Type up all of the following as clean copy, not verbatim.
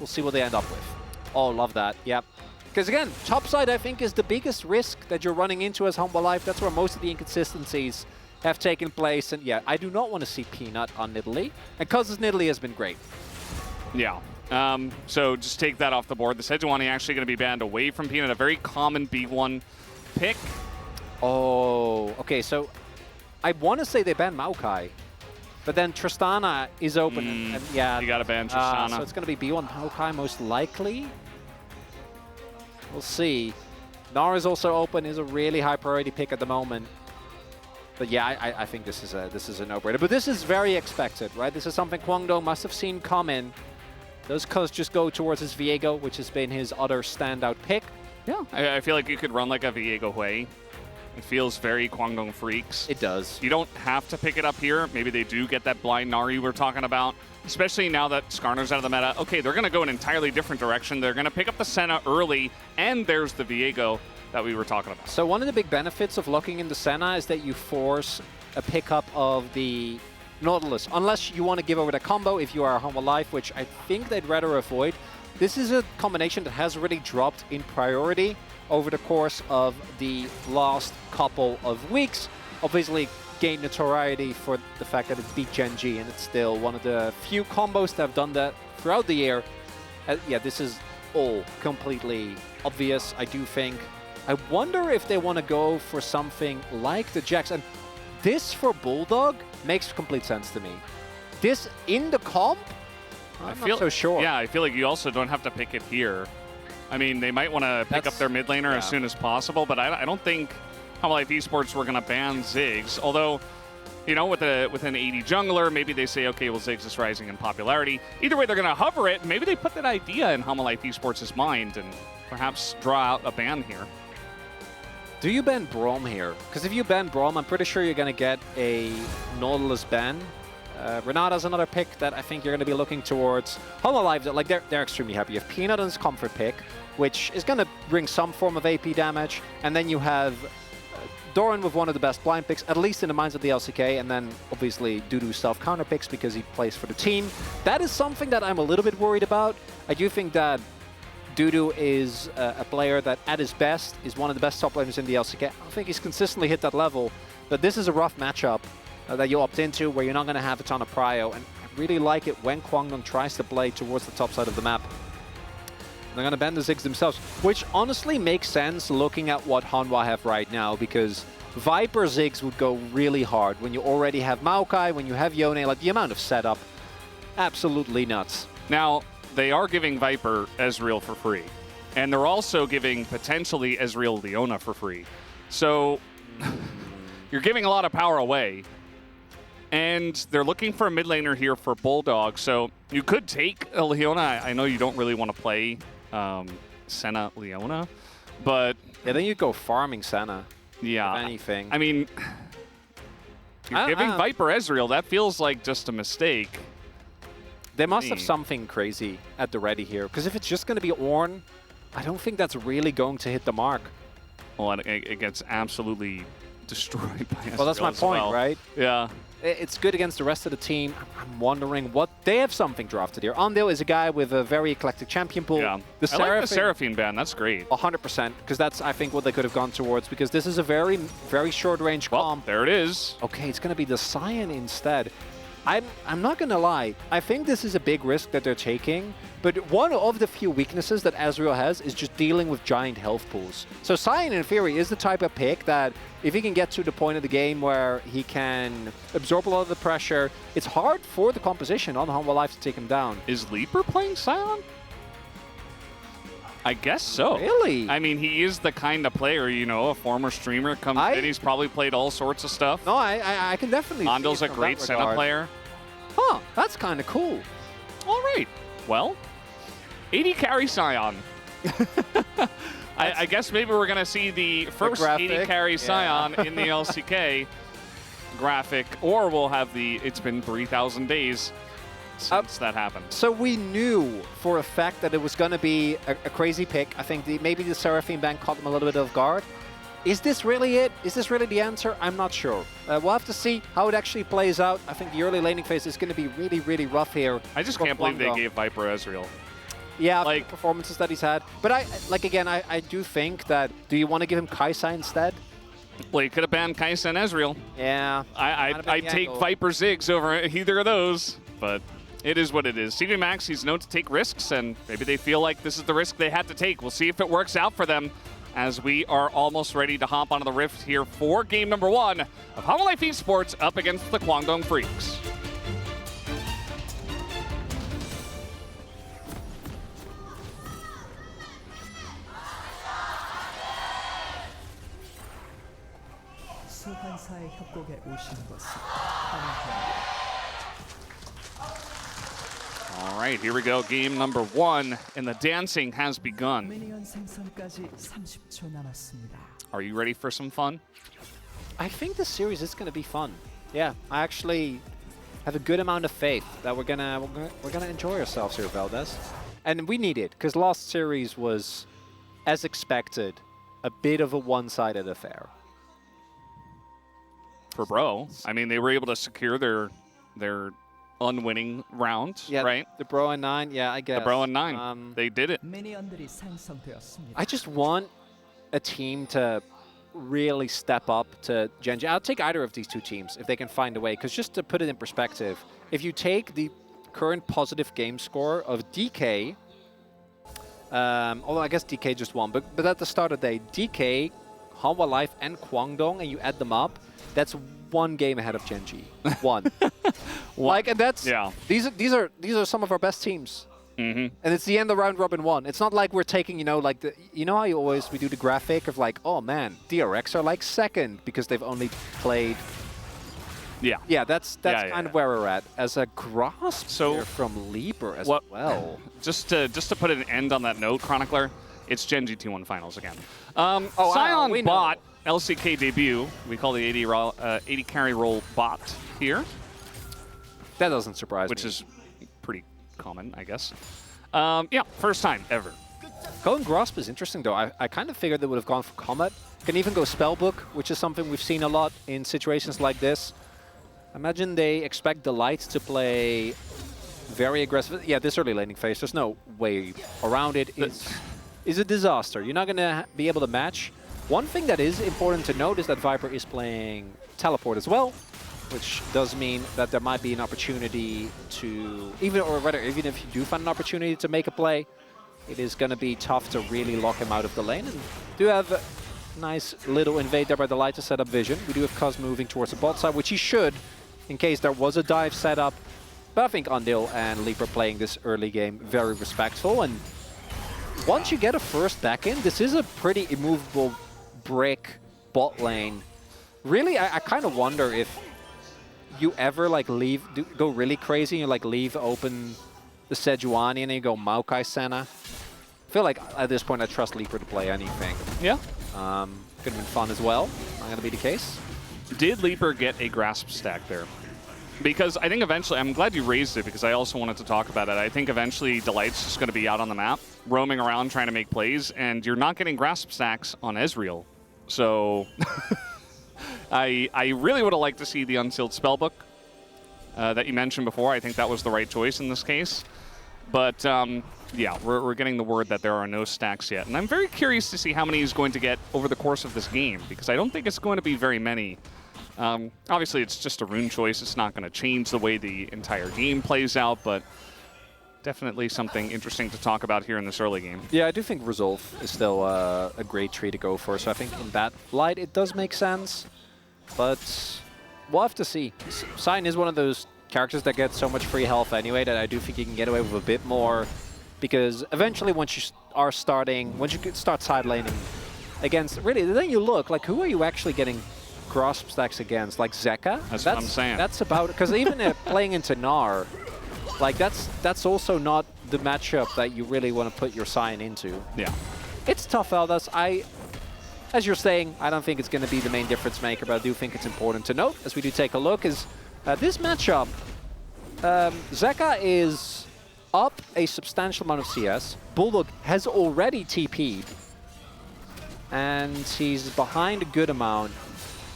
We'll see what they end up with. Oh, love that. Yep. Because again, topside I think is the biggest risk that you're running into as Humble Life. That's where most of the inconsistencies have taken place. And yeah, I do not want to see Peanut on Nidalee. And Cuz's Nidalee has been great. Yeah. So just take that off the board. The Sejuani actually going to be banned away from Peanut, a very common B1 pick. Oh, okay. So I want to say they banned Maokai. But then Tristana is open. And yeah. You got to ban Tristana. So it's going to be B1 Maokai most likely. We'll see. Nara's also open, is a really high priority pick at the moment. But yeah, I think this is a no-brainer. But this is very expected, right? This is something Kwangdo must have seen come in. Does Cuz just go towards his Viego, which has been his other standout pick? Yeah, I feel like you could run like a Viego Hui. It feels very Kwangdong Freaks. It does. You don't have to pick it up here. Maybe they do get that blind Nari we're talking about, especially now that Skarner's out of the meta. Okay, they're going to go an entirely different direction. They're going to pick up the Senna early, and there's the Viego that we were talking about. So one of the big benefits of locking in the Senna is that you force a pickup of the Nautilus, unless you want to give over the combo if you are Humble Life, which I think they'd rather avoid. This is a combination that has really dropped in priority over the course of the last couple of weeks. Obviously gained notoriety for the fact that it beat Gen G, and it's still one of the few combos that have done that throughout the year. Yeah, this is all completely obvious, I do think. I wonder if they want to go for something like the Jax, and this for Bulldog makes complete sense to me. This in the comp? I'm not so sure. Yeah, I feel like you also don't have to pick it here. I mean, they might want to pick up their mid laner as soon as possible, but I don't think Humble Life Esports were going to ban Ziggs. Although, you know, with an 80 jungler, maybe they say, okay, well, Ziggs is rising in popularity. Either way, they're going to hover it. Maybe they put that idea in Humble Life Esports' mind and perhaps draw out a ban here. Do you ban Braum here? Because if you ban Braum, I'm pretty sure you're going to get a Nautilus ban. Renata's another pick that I think you're going to be looking towards. Humble Life, like they're extremely happy. You have Peanut on his comfort pick, which is going to bring some form of AP damage. And then you have Doran with one of the best blind picks, at least in the minds of the LCK. And then obviously Dudu self-counter picks because he plays for the team. That is something that I'm a little bit worried about. I do think that Dudu is a player that at his best is one of the best top laners in the LCK. I don't think he's consistently hit that level. But this is a rough matchup that you opt into where you're not going to have a ton of prio. And I really like it when Kwangdong tries to play towards the top side of the map. They're going to ban the Ziggs themselves, which honestly makes sense looking at what Hanwha have right now, because Viper Ziggs would go really hard when you already have Maokai, when you have Yone, like the amount of setup, absolutely nuts. Now, they are giving Viper Ezreal for free, and they're also giving potentially Ezreal Leona for free. So you're giving a lot of power away. And they're looking for a mid laner here for Bulldog. So you could take a Leona. I know you don't really want to play Senna Leona, but yeah, then you go farming Senna. Yeah. If anything. I mean, you're giving Viper Ezreal. That feels like just a mistake. They must have something crazy at the ready here. Because if it's just going to be Ornn, I don't think that's really going to hit the mark. Well, it gets absolutely destroyed by Ezreal. Well, that's my point, right? Yeah. It's good against the rest of the team. I'm wondering what... They have something drafted here. Andil is a guy with a very eclectic champion pool. Yeah. I like the Seraphine ban. That's great. 100%, because that's, I think, what they could have gone towards, because this is a very, very short-range comp. There it is. Okay, it's going to be the Sion instead. I'm not going to lie. I think this is a big risk that they're taking, but one of the few weaknesses that Ezreal has is just dealing with giant health pools. So Sion, in theory, is the type of pick that if he can get to the point of the game where he can absorb a lot of the pressure, it's hard for the composition on Humble Life to take him down. Is Leaper playing Sion? I guess so. Really? I mean, he is the kind of player, you know, a former streamer comes in, he's probably played all sorts of stuff. No, I can definitely see Andil's a great Senna player. Huh, that's kind of cool. All right. Well, 80 carry Sion. I guess maybe we're going to see the first 80 carry Sion in the LCK graphic, or we'll have the it's been 3,000 days since that happened. So we knew for a fact that it was going to be a crazy pick. I think maybe the Seraphine ban caught them a little bit off guard. Is this really it? Is this really the answer? I'm not sure. We'll have to see how it actually plays out. I think the early laning phase is going to be really, really rough here. I just can't believe they gave Viper Ezreal. Yeah, like the performances that he's had. But I do think that, do you want to give him Kaisa instead? well, you could have banned Kaisa and Ezreal. Yeah. I'd take Viper Ziggs over either of those, but it is what it is. CV Max, he's known to take risks, and maybe they feel like this is the risk they had to take. We'll see if it works out for them as we are almost ready to hop onto the Rift here for game number 1 of Hanwha Life Esports up against the Kwangdong Freaks. 소환사의 협곡에 오신 것을 환영합니다. All right, here we go. Game number 1, and the dancing has begun. 미니언 생성까지 30초 남았습니다. Are you ready for some fun? I think this series is going to be fun. Yeah, I actually have a good amount of faith that we're gonna enjoy ourselves here, Valdez. And we need it, because last series was, as expected, a bit of a one-sided affair. For Bro, I mean, they were able to secure their unwinning round, Yeah, right? the Bro and 9, yeah, I guess. The Bro and 9, they did it. 미니언들이 생성되었습니다. I just want a team to really step up to Genji. I'll take either of these two teams if they can find a way, because just to put it in perspective, if you take the current positive game score of DK, although I guess DK just won, but at the start of the day, DK, Hanwha Life, and Kwangdong, and you add them up, that's one game ahead of Genji. One. Like, and that's these are some of our best teams. And it's the end of round robin 1. It's not like we're taking, you know, like how we do the graphic of like, oh man, DRX are like second because they've only played. Yeah, that's kind of where we're at as a grasp from Lieber as well. Just to put an end on that note, Chronicler, it's Genji T1 finals again. we Sion know. bot LCK debut. We call the 80 carry roll bot here. That doesn't surprise me. Which is pretty common, I guess. Yeah, first time ever. Going Grasp is interesting, though. I kind of figured they would have gone for Comet. Can even go Spellbook, which is something we've seen a lot in situations like this. Imagine they expect the Lights to play very aggressive. Yeah, this early laning phase, there's no way around it. It's a disaster. You're not going to be able to match. One thing that is important to note is that Viper is playing Teleport as well, which does mean that there might be an opportunity to, even if you do find an opportunity to make a play, it is going to be tough to really lock him out of the lane. And do have a nice little invade there by the Light to set up vision. We do have Cuz moving towards the bot side, which he should, in case there was a dive set up. But I think Andil and Leap are playing this early game very respectful. And once you get a first back in, this is a pretty immovable brick bot lane. Really, I kind of wonder if you ever like go really crazy and you like leave open the Sejuani and then you go Maokai Senna. I feel like at this point I trust Leaper to play anything. Yeah. Could have been fun as well. Not going to be the case. Did Leaper get a grasp stack there? Because I think eventually, I'm glad you raised it because I also wanted to talk about it. I think eventually Delight's just going to be out on the map, roaming around trying to make plays, and you're not getting grasp stacks on Ezreal. So I really would have liked to see the Unsealed Spellbook that you mentioned before. I think that was the right choice in this case. But yeah, we're getting the word that there are no stacks yet. And I'm very curious to see how many he's going to get over the course of this game, because I don't think it's going to be very many. Obviously, it's just a rune choice. It's not going to change the way the entire game plays out, but definitely something interesting to talk about here in this early game. Yeah, I do think Resolve is still a great tree to go for. So I think in that light, it does make sense. But we'll have to see. Sion is one of those characters that gets so much free health anyway that I do think you can get away with a bit more. Because eventually, once you start side laning against, really, then you look like, who are you actually getting grasp stacks against? Like Zeka? That's what I'm saying. That's about, because even playing into Gnar, like that's also not the matchup that you really want to put your Sion into. Yeah. It's tough, Eldas. As you're saying, I don't think it's going to be the main difference maker, but I do think it's important to note, as we do take a look, is this matchup, Zeka is up a substantial amount of CS. Bulldog has already TP'd, and he's behind a good amount.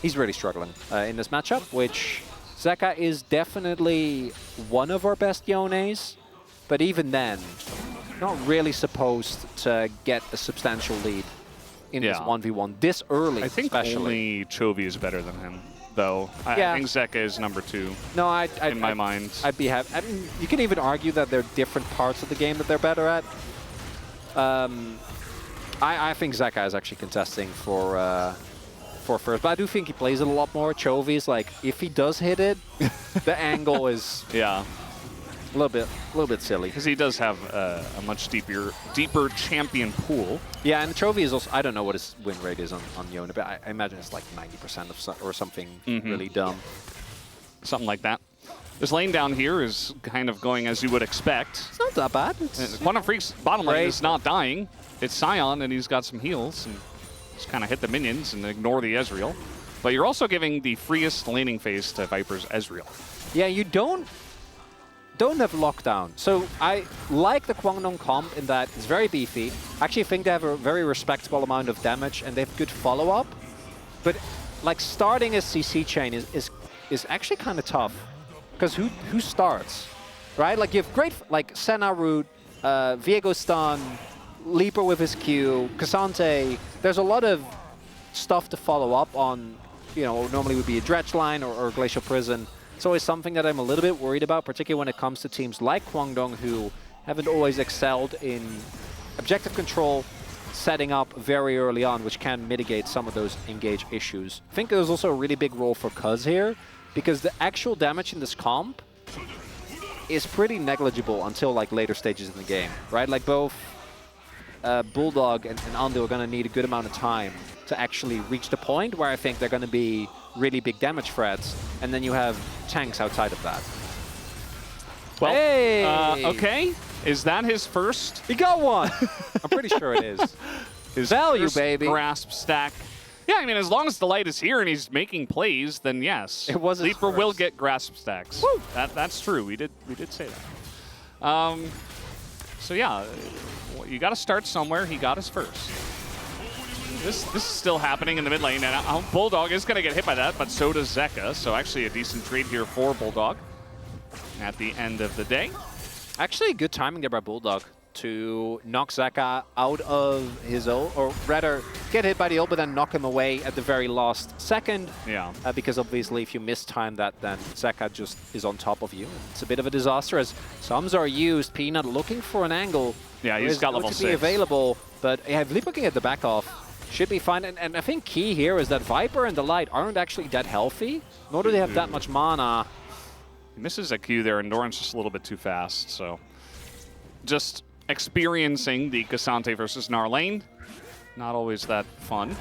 He's really struggling in this matchup, which Zeka is definitely one of our best Yones, but even then, not really supposed to get a substantial lead in this Yeah. 1v1 this early, I think especially. only Chovy is better than him, though. I think Zeka is number 2 No, in my mind. I'd be happy. I mean, you can even argue that there are different parts of the game that they're better at. I think Zeka is actually contesting for first, but I do think he plays it a lot more. Chovy's like, if he does hit it, the angle is Yeah, a little bit silly. because he does have a much deeper champion pool. Yeah, and Chovy is also, I don't know what his win rate is on Yona, but I imagine it's like 90% or something really dumb. Something like that. This lane down here is kind of going as you would expect. It's not that bad. It's Quantum Freak's bottom lane Great. is not dying. It's Sion, and he's got some heals, and just kind of hit the minions and ignore the Ezreal. But you're also giving the freest laning phase to Viper's Ezreal. Yeah, you don't have lockdown. So I like the Kwangdong comp in that it's very beefy. I actually think they have a very respectable amount of damage and they have good follow-up. But like starting a CC chain is actually kind of tough. Because who starts? Right? Like you have great like Senna root, Viego stun, Leaper with his Q, Cassante. There's a lot of stuff to follow up on, you know, normally would be a Dredge line or Glacial Prison. It's always something that I'm a little bit worried about, particularly when it comes to teams like Kwangdong who haven't always excelled in objective control, setting up very early on, which can mitigate some of those engage issues. I think there's also a really big role for Cuz here, because the actual damage in this comp is pretty negligible until like later stages in the game, right? Like both Bulldog and Ando are going to need a good amount of time to actually reach the point where I think they're going to be really big damage threats, and then you have tanks outside of that. Well, Hey! okay. Is that his first? He got one! I'm pretty sure it is. His Value, first baby. grasp stack. Yeah, I mean, as long as the light is here and he's making plays, then yes. It was his Leaper will first. get grasp stacks. Woo! That's true. We did say that. So yeah, you got to start somewhere. He got his first. This is still happening in the mid lane, and Bulldog is going to get hit by that, but so does Zeka. So actually a decent trade here for Bulldog at the end of the day. Actually, good timing there by Bulldog to knock Zeka out of his ult, or rather get hit by the ult, but then knock him away at the very last second. Yeah. Because obviously if you mistime that, then Zeka just is on top of you. It's a bit of a disaster as sums are used. Peanut looking for an angle. Yeah, he's got level 6. Be available, but yeah, Leap looking at the back off should be fine. And I think key here is that Viper and the Light aren't actually that healthy, nor do they have that much mana. He misses a Q there, and Doran's just a little bit too fast, so just experiencing the Cassante versus Gnar lane. Not always that fun.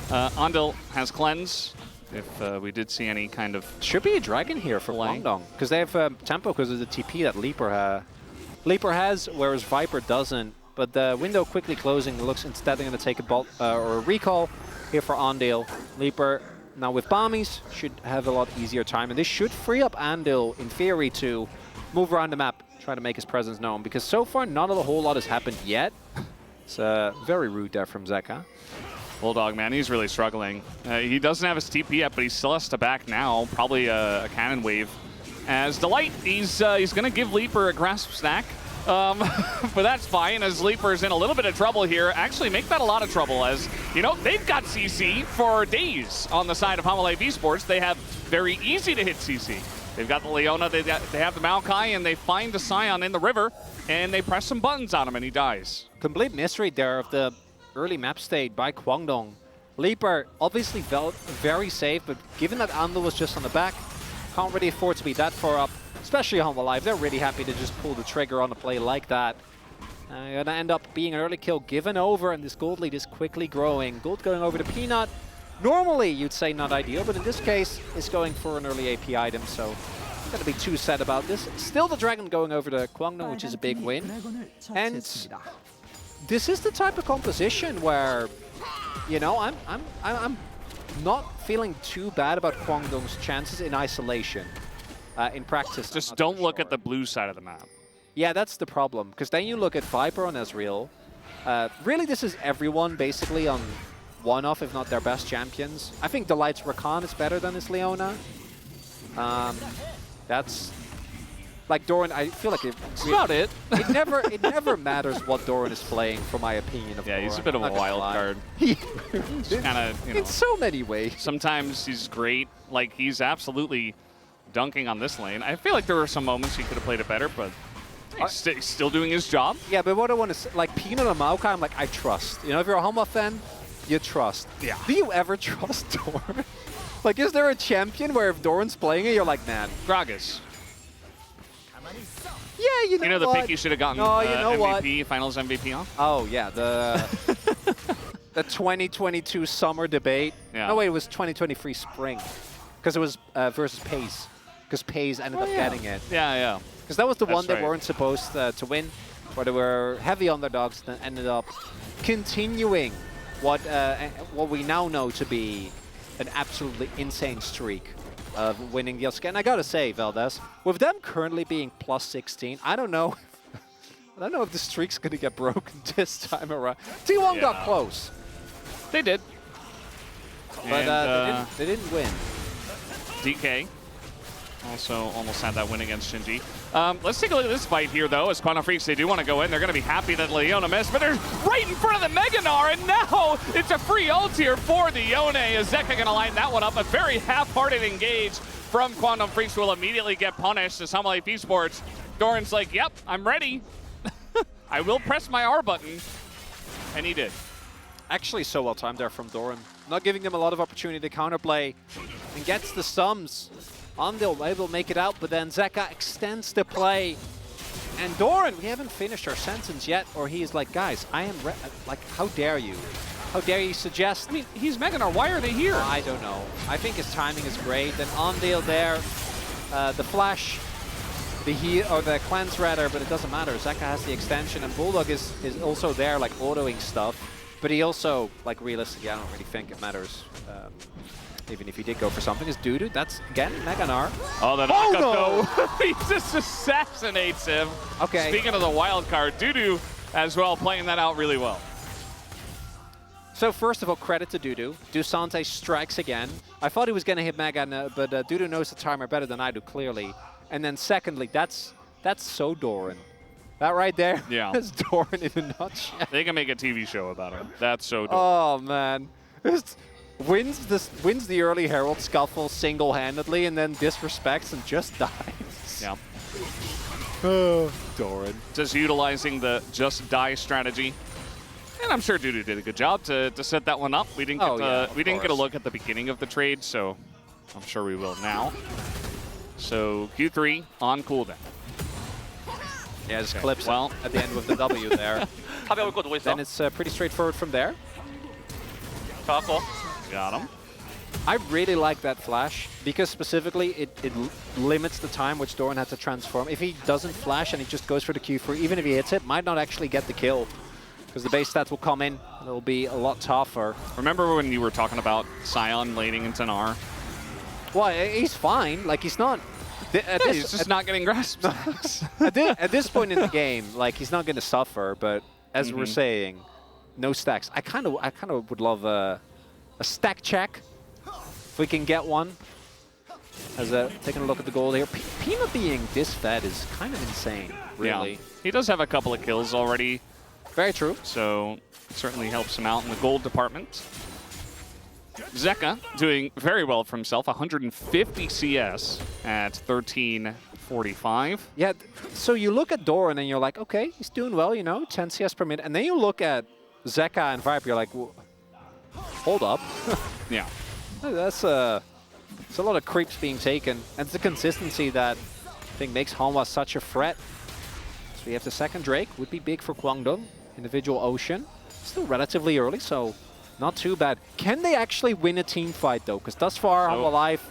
Andil has Cleanse, if we did see any kind of... Should be a dragon here for Play. Kwangdong, because they have tempo because of the TP that Leaper has, whereas Viper doesn't. But the window quickly closing, looks instead they're going to take a bolt or a recall here for Andil. Leaper now with Bombies should have a lot easier time, and this should free up Andil in theory to move around the map, try to make his presence known, because so far not a whole lot has happened yet. It's very rude there from Zeka. Bulldog, man, he's really struggling. He doesn't have his TP yet, but he still has to back now. Probably a cannon wave. As Delight, he's going to give Leaper a grasp stack. But that's fine, as Leaper's in a little bit of trouble here. Actually, make that a lot of trouble, as, you know, they've got CC for days on the side of HLE Esports. They have very easy to hit CC. They've got the Leona, they have the Maokai, and they find the Sion in the river, and they press some buttons on him, and he dies. Complete misread there of the early map state by Kwangdong. Leaper obviously felt very safe, but given that Andil was just on the back, can't really afford to be that far up, especially on the live. They're really happy to just pull the trigger on a play like that. Gonna end up being an early kill given over, and this gold lead is quickly growing. Gold going over to Peanut. Normally you'd say not ideal, but in this case it's going for an early AP item, so I'm gonna be too sad about this. Still the dragon going over to Kwangdong, which is a big win. And this is the type of composition where, you know, I'm not feeling too bad about Kwangdong's chances in isolation. In practice, Just don't look at the blue side of the map. Yeah, that's the problem, because then you look at Viper on Ezreal. Really, this is everyone basically on one-off, if not their best champions. I think Delight's Rakan is better than his Leona. That's Like Doran, I feel like That's about it. it never matters what Doran is playing, for my opinion. Of Yeah, Doran. he's a bit of a I'm not gonna wild lie. card. Just kind of, you know. In so many ways. Sometimes he's great. Like, he's absolutely dunking on this lane. I feel like there were some moments he could have played it better, but he's still doing his job. Yeah, but what I want to say, like Peanut and Maokai, I'm like, I trust. You know, if you're a Hanwha fan, you trust. Yeah. Do you ever trust Doran? Like, is there a champion where if Doran's playing it, you're like, man. Gragas. Yeah, You know the what? pick you should have gotten No, you know MVP, Finals MVP on? Oh, yeah, the 2022 summer debate. Yeah. No, wait, it was 2023 spring. Because it was versus Pace. Because Pace ended up getting it. Yeah, yeah. Because that was the That's one they right. weren't supposed to win, where they were heavy underdogs, then ended up continuing what we now know to be an absolutely insane streak of winning the LCK. And I gotta say, Valdez, with them currently being plus 16, I don't know. I don't know if the streak's gonna get broken this time around. T1 got close, They did. but And, they didn't win. DK also almost had that win against Shinji. Let's take a look at this fight here, though. As Quantum Freaks, they do want to go in. They're going to be happy that Leona missed, but they're right in front of the Meganar, and now it's a free ult here for the Yone. Is Zeka going to line that one up? A very half-hearted engage from Quantum Freaks will immediately get punished as Life Esports. Doran's like, yep, I'm ready. I will press my R button. And he did. Actually, so well timed there from Doran. Not giving them a lot of opportunity to counterplay, and gets the sums. Andil able to make it out, but then Zeka extends the play. And Doran, we haven't finished our sentence yet, or he is like, guys, I am like, how dare you? How dare you suggest? I mean, he's Meganar. Why are they here? I don't know. I think his timing is great. Then Andil there, the flash, the heal, or the cleanse rather, but it doesn't matter. Zeka has the extension, and Bulldog is also there, like autoing stuff. But he also, like, realistically, I don't really think it matters. Even if he did go for something, is Dudu. That's, again, Meganar. Oh, the knockup though. He just assassinates him. Okay. Speaking of the wild card, Dudu as well, playing that out really well. So first of all, credit to Dudu. Dusante strikes again. I thought he was going to hit Megan, but Dudu knows the timer better than I do, clearly. And then secondly, that's so Doran. That right there is Doran in a nutshell. They can make a TV show about him. That's so dope. Oh, man. Just wins the early Herald scuffle single-handedly and then disrespects and just dies. Yeah. Oh, Doran. Just utilizing the just die strategy. And I'm sure Dudu did a good job to set that one up. We didn't get a look at the beginning of the trade, so I'm sure we will now. So Q3 on cooldown. Yeah, just clips at the end with the W there. Then it's pretty straightforward from there. Got him. I really like that flash because specifically it limits the time which Doran had to transform. If he doesn't flash and he just goes for the Q3, even if he hits it, might not actually get the kill because the base stats will come in and it'll be a lot tougher. Remember when you were talking about Sion laning into Nar? Well, he's fine. Like, he's not... He's just not getting grasp. At this point in the game, like, he's not going to suffer, but as we're saying, no stacks. I kind of would love a stack check if we can get one. As taking a look at the gold here, Pima being this fed is kind of insane, really. Yeah. He does have a couple of kills already. Very true. So it certainly helps him out in the gold department. Zeka doing very well for himself, 150 CS at 13:45. Yeah, so you look at Doran and you're like, okay, he's doing well, you know, 10 CS per minute. And then you look at Zeka and Viper, you're like, well, hold up. Yeah. That's a lot of creeps being taken. And it's the consistency that I think makes Hanwha such a threat. So we have the second Drake, would be big for Kwangdong. Individual Ocean. Still relatively early, so not too bad. Can they actually win a team fight, though? Because thus far, Hanwha Life,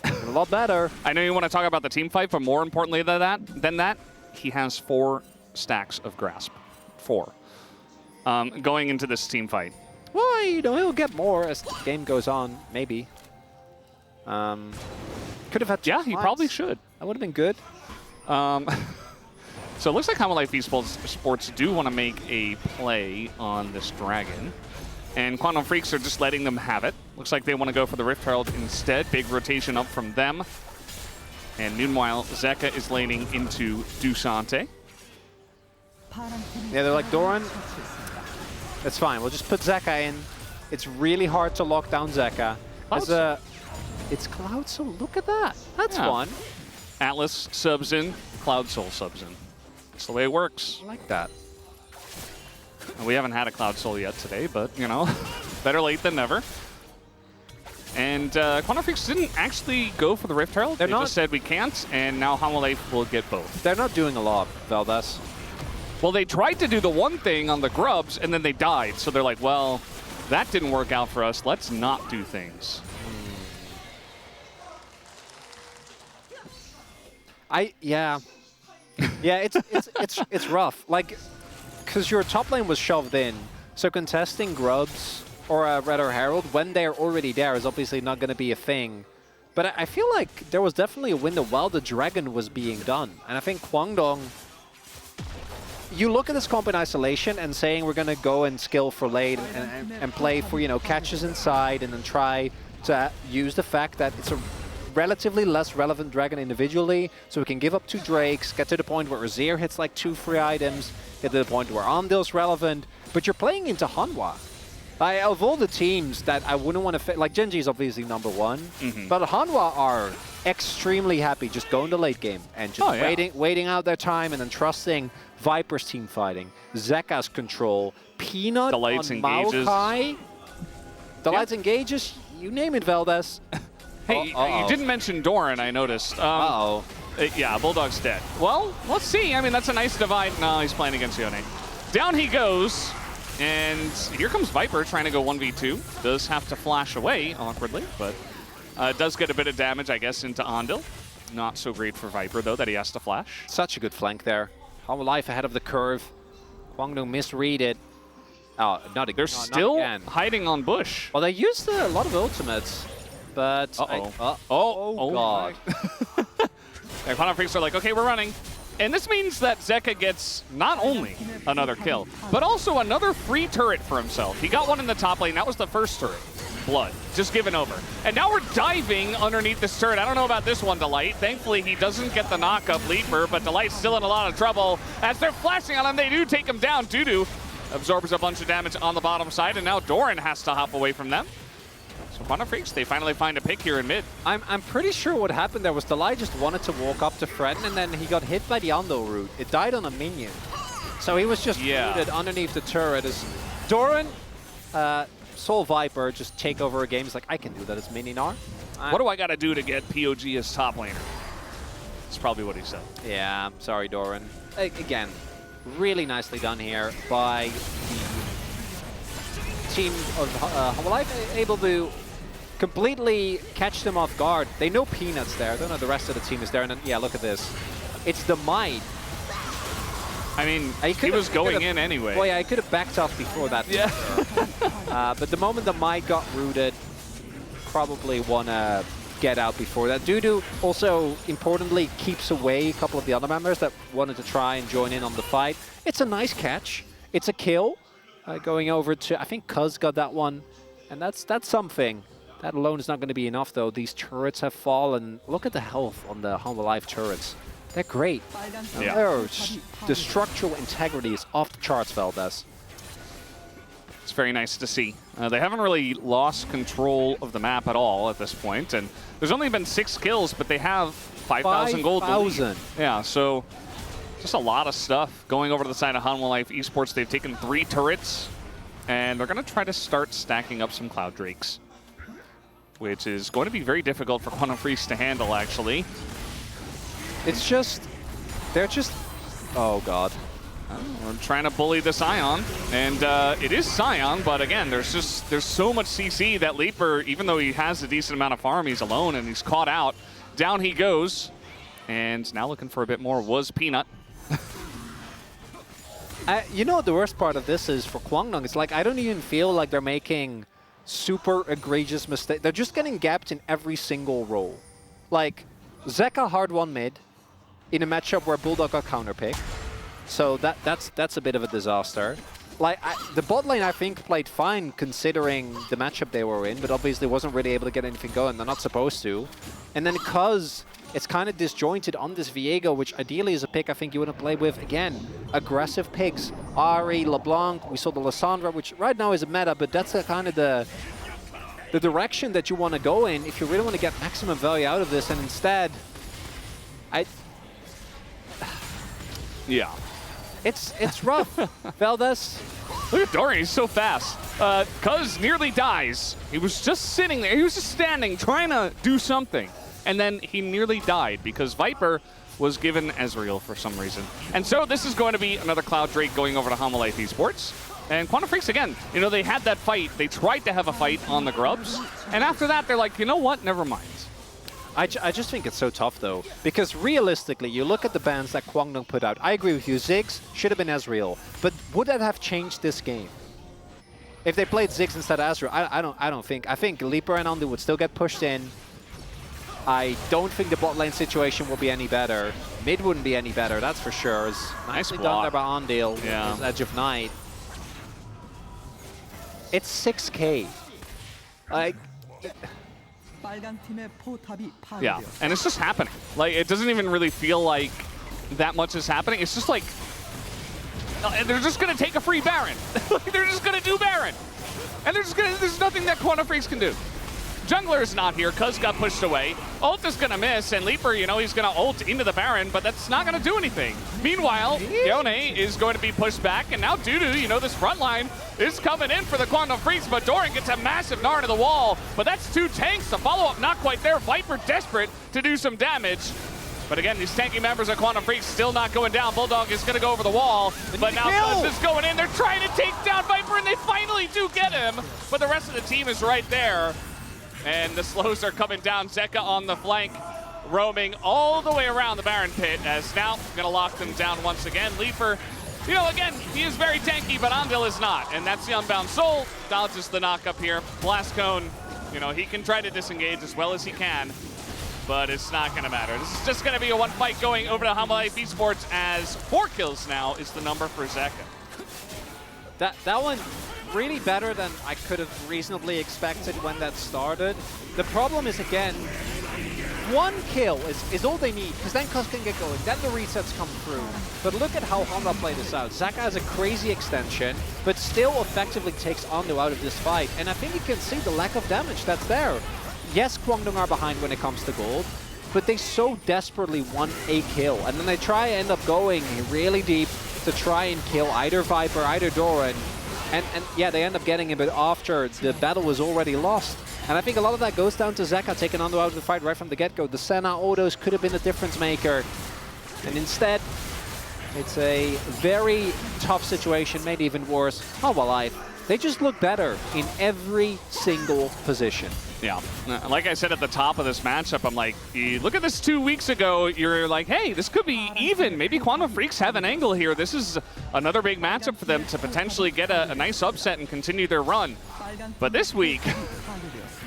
a lot better. I know you want to talk about the team fight, but more importantly than that, he has 4 stacks of grasp. 4. Going into this team fight. Well, you know, he'll get more as the game goes on, maybe. Could have had 2 Yeah, he probably should. That would have been good. So it looks like Life Esports do want to make a play on this dragon. And Quantum Freaks are just letting them have it. Looks like they want to go for the Rift Herald instead. Big rotation up from them. And meanwhile, Zeka is laning into Dusante. Yeah, they're like, Doran, it's fine. We'll just put Zeka in. It's really hard to lock down Zeka. It's Cloud Soul. Look at that. That's fun. Atlas subs in, Cloud Soul subs in. That's the way it works. I like that. And we haven't had a Cloud Soul yet today, but, you know, better late than never. And Quantum Freaks didn't actually go for the Rift Herald. They just said we can't, and now HLE will get both. They're not doing a lot, Veldas. Well, they tried to do the one thing on the Grubs, and then they died. So they're like, well, that didn't work out for us. Let's not do things. Yeah, it's rough. Like, because your top lane was shoved in, so contesting Grubs or rather Herald when they're already there is obviously not going to be a thing. But I feel like there was definitely a window while the Dragon was being done, and I think Kwangdong. You look at this comp in isolation and saying we're going to go and skill for late and play for, you know, catches inside and then try to use the fact that it's a relatively less relevant Dragon individually, so we can give up 2 Drakes, get to the point where Azir hits like 2 free items, get to the point where Andil's relevant, but you're playing into Hanwha. Of all the teams that I wouldn't want to like, Genji is obviously #1, but Hanwha are extremely happy just going to late game and just waiting out their time and then trusting Viper's team fighting, Zeka's control, Peanut on Maokai. The lights engages, you name it, Veldas. Hey, you didn't mention Doran, I noticed. Yeah, Bulldog's dead. Well, let's see. I mean, that's a nice divide. No, he's playing against Yone. Down he goes. And here comes Viper trying to go 1v2. Does have to flash away awkwardly, but does get a bit of damage, I guess, into Andil. Not so great for Viper, though, that he has to flash. Such a good flank there. HLE ahead of the curve. Kwangdong misread it. Oh, They're still hiding on Bush. Well, they used a lot of ultimates, but... Oh, God. And Quantum Freaks are like, okay, we're running. And this means that Zeka gets not only another kill, but also another free turret for himself. He got one in the top lane. That was the first turret. Blood. Just given over. And now we're diving underneath this turret. I don't know about this one, Delight. Thankfully, he doesn't get the knock-up leaper, but Delight's still in a lot of trouble. As they're flashing on him, they do take him down. Dudu absorbs a bunch of damage on the bottom side, and now Doran has to hop away from them. So Quantum Freaks, they finally find a pick here in mid. I'm pretty sure what happened there was Delight just wanted to walk up to Fredden, and then he got hit by the Ando root. It died on a minion. So he was just rooted underneath the turret. As Doran, Soul Viper just take over a game. He's like, I can do that as Mininar. What do I got to do to get POG as top laner? That's probably what he said. Yeah, sorry, Doran. Again, really nicely done here by the team of HLE, able to completely catch them off guard. They know Peanut's there. I don't know the rest of the team is there. And then, yeah, look at this. It's the Might. I mean, he was going in anyway. Well, yeah, I could have backed off before that. Yeah. But the moment the Might got rooted, probably want to get out before that. Dudu also, importantly, keeps away a couple of the other members that wanted to try and join in on the fight. It's a nice catch. It's a kill. Going over to, I think Cuz got that one. And that's something. That alone is not going to be enough, though. These turrets have fallen. Look at the health on the HLE turrets. They're great. Yeah. The structural integrity is off the charts, Veldas. It's very nice to see. They haven't really lost control of the map at all at this point, and there's only been 6 kills, but they have 5,000 gold. 5,000. Yeah, so just a lot of stuff going over to the side of HLE Esports. They've taken 3 turrets, and they're going to try to start stacking up some Cloud Drakes, which is going to be very difficult for Quantum Freaks to handle, actually. It's just, they're just, oh God. We're trying to bully the Sion, and it is Sion, but again, there's so much CC that Leaper, even though he has a decent amount of farm, he's alone and he's caught out. Down he goes, and now looking for a bit more was Peanut. You know what the worst part of this is for Kwangdong? It's like, I don't even feel like they're making super egregious mistakes. They're just getting gapped in every single role. Like, Zeka hard won mid in a matchup where Bulldog got counterpicked. So that's a bit of a disaster. Like, the bot lane, I think, played fine considering the matchup they were in, but obviously wasn't really able to get anything going. They're not supposed to. And then Cuz it's kind of disjointed on this Viego, which ideally is a pick I think you want to play with. Again, aggressive picks. Ari, LeBlanc, we saw the Lissandra, which right now is a meta, but that's kind of the direction that you want to go in if you really want to get maximum value out of this. And instead, Yeah. It's rough. Valdez. Look at Dorian, he's so fast. Cuz nearly dies. He was just sitting there. He was just standing, trying to do something. And then he nearly died because Viper was given Ezreal for some reason. And so this is going to be another Cloud Drake going over to Homolife Esports. And Quantum Freaks, again, you know, they had that fight. They tried to have a fight on the Grubs. And after that, they're like, you know what? Never mind. I just think it's so tough, though, because realistically, you look at the bans that Kwangdong put out. I agree with you. Ziggs should have been Ezreal, but would that have changed this game? If they played Ziggs instead of Ezreal, I don't think. I think Leaper and Andu would still get pushed in. I don't think the bot lane situation will be any better. Mid wouldn't be any better, that's for sure. It's nicely done there by Andil. Yeah. His Edge of Night. It's 6K. Like. Yeah, and it's just happening. Like, it doesn't even really feel like that much is happening. It's just like, they're just gonna take a free Baron. They're just gonna do Baron. And they're just gonna, there's nothing that Quantum Freaks can do. Jungler is not here, Cuz got pushed away. Ult is gonna miss, and Leaper, you know, he's gonna ult into the Baron, but that's not gonna do anything. Meanwhile, Yone is going to be pushed back, and now Dudu, you know, this front line is coming in for the Quantum Freaks, but Dorian gets a massive gnar to the wall, but that's 2 tanks. The follow-up not quite there. Viper desperate to do some damage. But again, these tanky members of Quantum Freaks still not going down. Bulldog is going to go over the wall, but now Cuz is going in. They're trying to take down Viper, and they finally do get him, but the rest of the team is right there. And the slows are coming down. Zeka on the flank, roaming all the way around the Baron pit, as now going to lock them down once again. Leaper, you know, again, he is very tanky, but Andil is not. And that's the Unbound Soul. Dodges the knock up here. Blast Cone, you know, he can try to disengage as well as he can, but it's not going to matter. This is just going to be a one fight going over to Homolife Esports, as 4 kills now is the number for Zeka. That one really better than I could have reasonably expected when that started. The problem is, again, 1 kill is all they need, because then Cuz can get going, then the resets come through. But look at how Honda played this out. Zeka has a crazy extension, but still effectively takes Andu out of this fight. And I think you can see the lack of damage that's there. Yes, Kwangdong are behind when it comes to gold, but they so desperately want a kill. And then they try end up going really deep to try and kill either Viper, either Doran. And yeah, they end up getting him, but after the battle was already lost. And I think a lot of that goes down to Zeka taking Andu out of the fight right from the get-go. The Senna autos could have been a difference maker. And instead, it's a very tough situation, maybe even worse. Homolife, they just look better in every single position. Yeah, like I said at the top of this matchup, I'm like, you look at this 2 weeks ago, you're like, hey, this could be even. Maybe Quantum Freaks have an angle here. This is another big matchup for them to potentially get a nice upset and continue their run. But this week,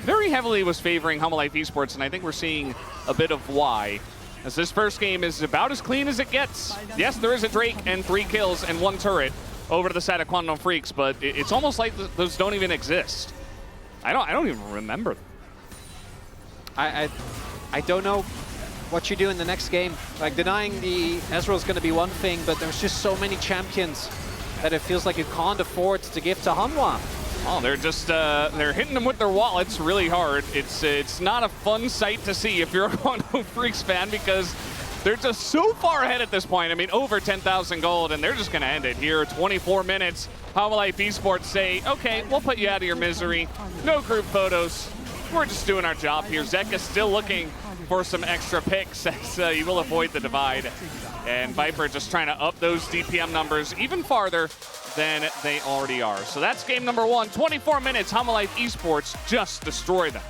very heavily was favoring Homolife Esports, and I think we're seeing a bit of why. As this first game is about as clean as it gets. Yes, there is a Drake and 3 kills and 1 turret over to the side of Quantum Freaks, but it's almost like those don't even exist. I don't even remember them. I don't know what you do in the next game. Like, denying the Ezreal is going to be one thing, but there's just so many champions that it feels like you can't afford to give to Hanwha. Oh, they're just they're hitting them with their wallets really hard. It's not a fun sight to see if you're a Quantum Freaks fan, because they're just so far ahead at this point. I mean, over 10,000 gold, and they're just going to end it here. 24 minutes. Homolife Esports say, okay, we'll put you out of your misery. No group photos. We're just doing our job here. Zeka's still looking for some extra picks, as you will avoid the divide. And Viper just trying to up those DPM numbers even farther than they already are. So that's game number 1. 24 minutes. Homolife Esports just destroy them.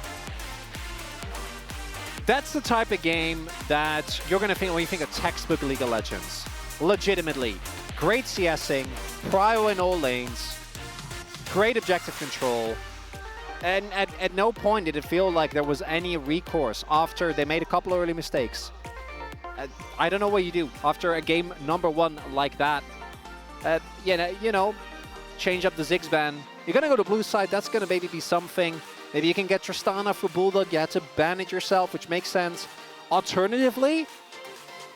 That's the type of game that you're going to think when you think of textbook League of Legends. Legitimately. Great CSing, prio in all lanes, great objective control, and at no point did it feel like there was any recourse after they made a couple of early mistakes. I don't know what you do after a game number 1 like that. You know, change up the Ziggs ban. You're going to go to blue side, that's going to maybe be something. Maybe you can get Tristana for Bulldog, you had to ban it yourself, which makes sense. Alternatively,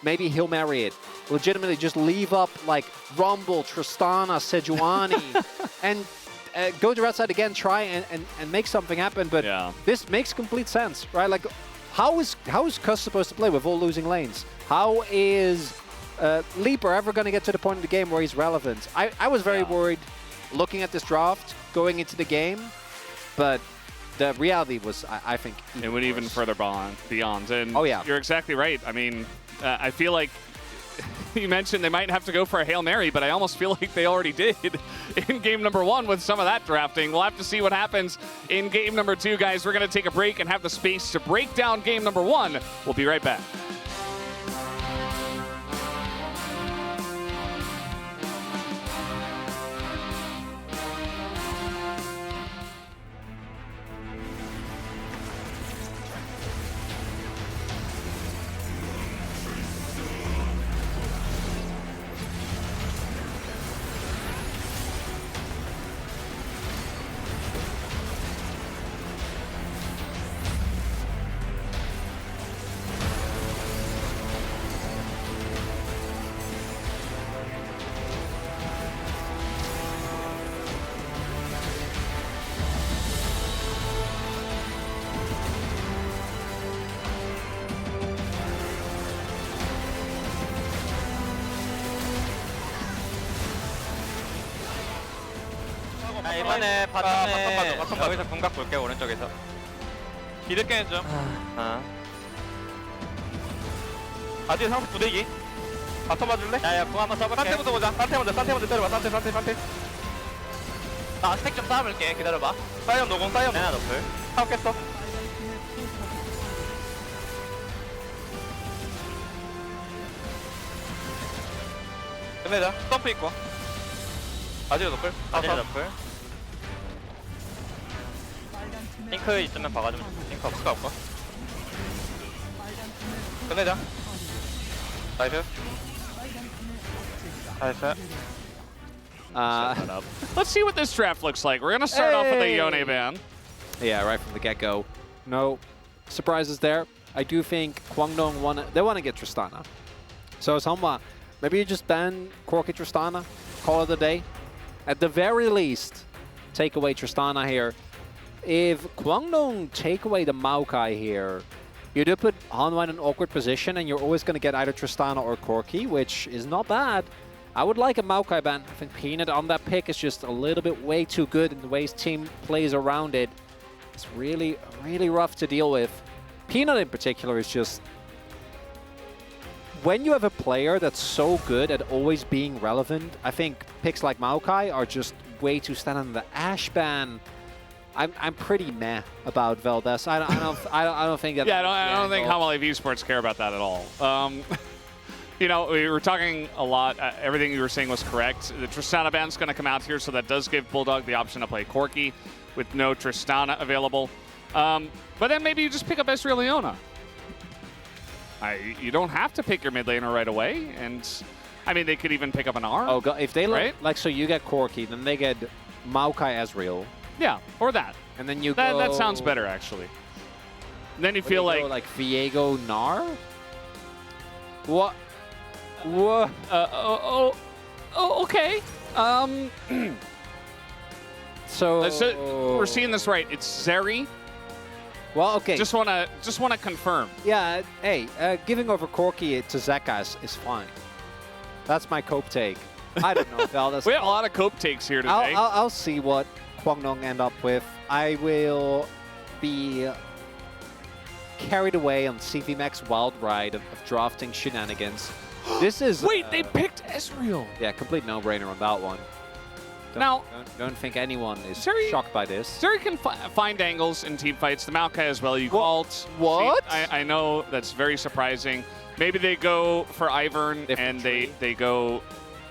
maybe he'll marry it. Legitimately just leave up like Rumble, Tristana, Sejuani, and go to red side again, try and make something happen. But this makes complete sense, right? Like, how is Cuss supposed to play with all losing lanes? How is Leaper ever going to get to the point in the game where he's relevant? I was very worried looking at this draft, going into the game, but the reality was, I think, it went even further beyond. And you're exactly right. I mean, I feel like you mentioned they might have to go for a Hail Mary, but I almost feel like they already did in game number 1 with some of that drafting. We'll have to see what happens in game number 2, guys. We're going to take a break and have the space to break down game number 1. We'll be right back. 이번에 바텀에 여기서 궁각 볼게 오른쪽에서 기드 깨는 좀 아직 상수 부대기 바텀 봐줄래? 야야 궁 한번 써볼게 산테부터 보자 산테 먼저 때려봐 산테 나 스택 좀 쌓아볼게 기다려봐 사이언 노공 사이언 내가 너플 타워 깼어 끝내자 점프 있고 아직 너플 핑크 있으면 박아주면 핑크 없을까 없까? 끝내자. 나이스. Let's see what this draft looks like. We're going to start off with a Yone ban. Yeah, right from the get-go. No surprises there. I do think Kwangdong they want to get Tristana. So Somwa, maybe you just ban Corki Tristana, call it a day. At the very least, take away Tristana here. If Kwangdong take away the Maokai here, you do put Hanwha in an awkward position, and you're always going to get either Tristana or Corki, which is not bad. I would like a Maokai ban. I think Peanut on that pick is just a little bit way too good in the way his team plays around it. It's really, really rough to deal with. Peanut in particular is just... When you have a player that's so good at always being relevant, I think picks like Maokai are just way too standard on the Ashe ban. I'm pretty meh about Valdez. I don't think that. Yeah, I don't think HLE Esports care about that at all. You know, we were talking a lot. Everything you were saying was correct. The Tristana ban's going to come out here, so that does give Bulldog the option to play Corki with no Tristana available. But then maybe you just pick up Ezreal Leona. You don't have to pick your mid laner right away, and I mean they could even pick up an R. Oh god, if they like so you get Corki, then they get Maokai Ezreal. Yeah, or that. And then you go... That go... sounds better, actually. And then you feel like... like Viego Gnar? What? What? Okay. So... we're seeing this right. It's Zeri. Well, okay. Just wanna confirm. Yeah, hey, giving over Corki to Zeka is fine. That's my cope take. I don't know, Valdez. We have a lot of cope takes here today. I'll see what Kwangdong end up with. I will be carried away on CV Max wild ride of drafting shenanigans. This is... Wait, they picked Ezreal. Yeah, complete no-brainer on that one. Don't think anyone is shocked by this. Zeri can find angles in team fights. The Maokai as well. You called. What? I know that's very surprising. Maybe they go for Ivern and they go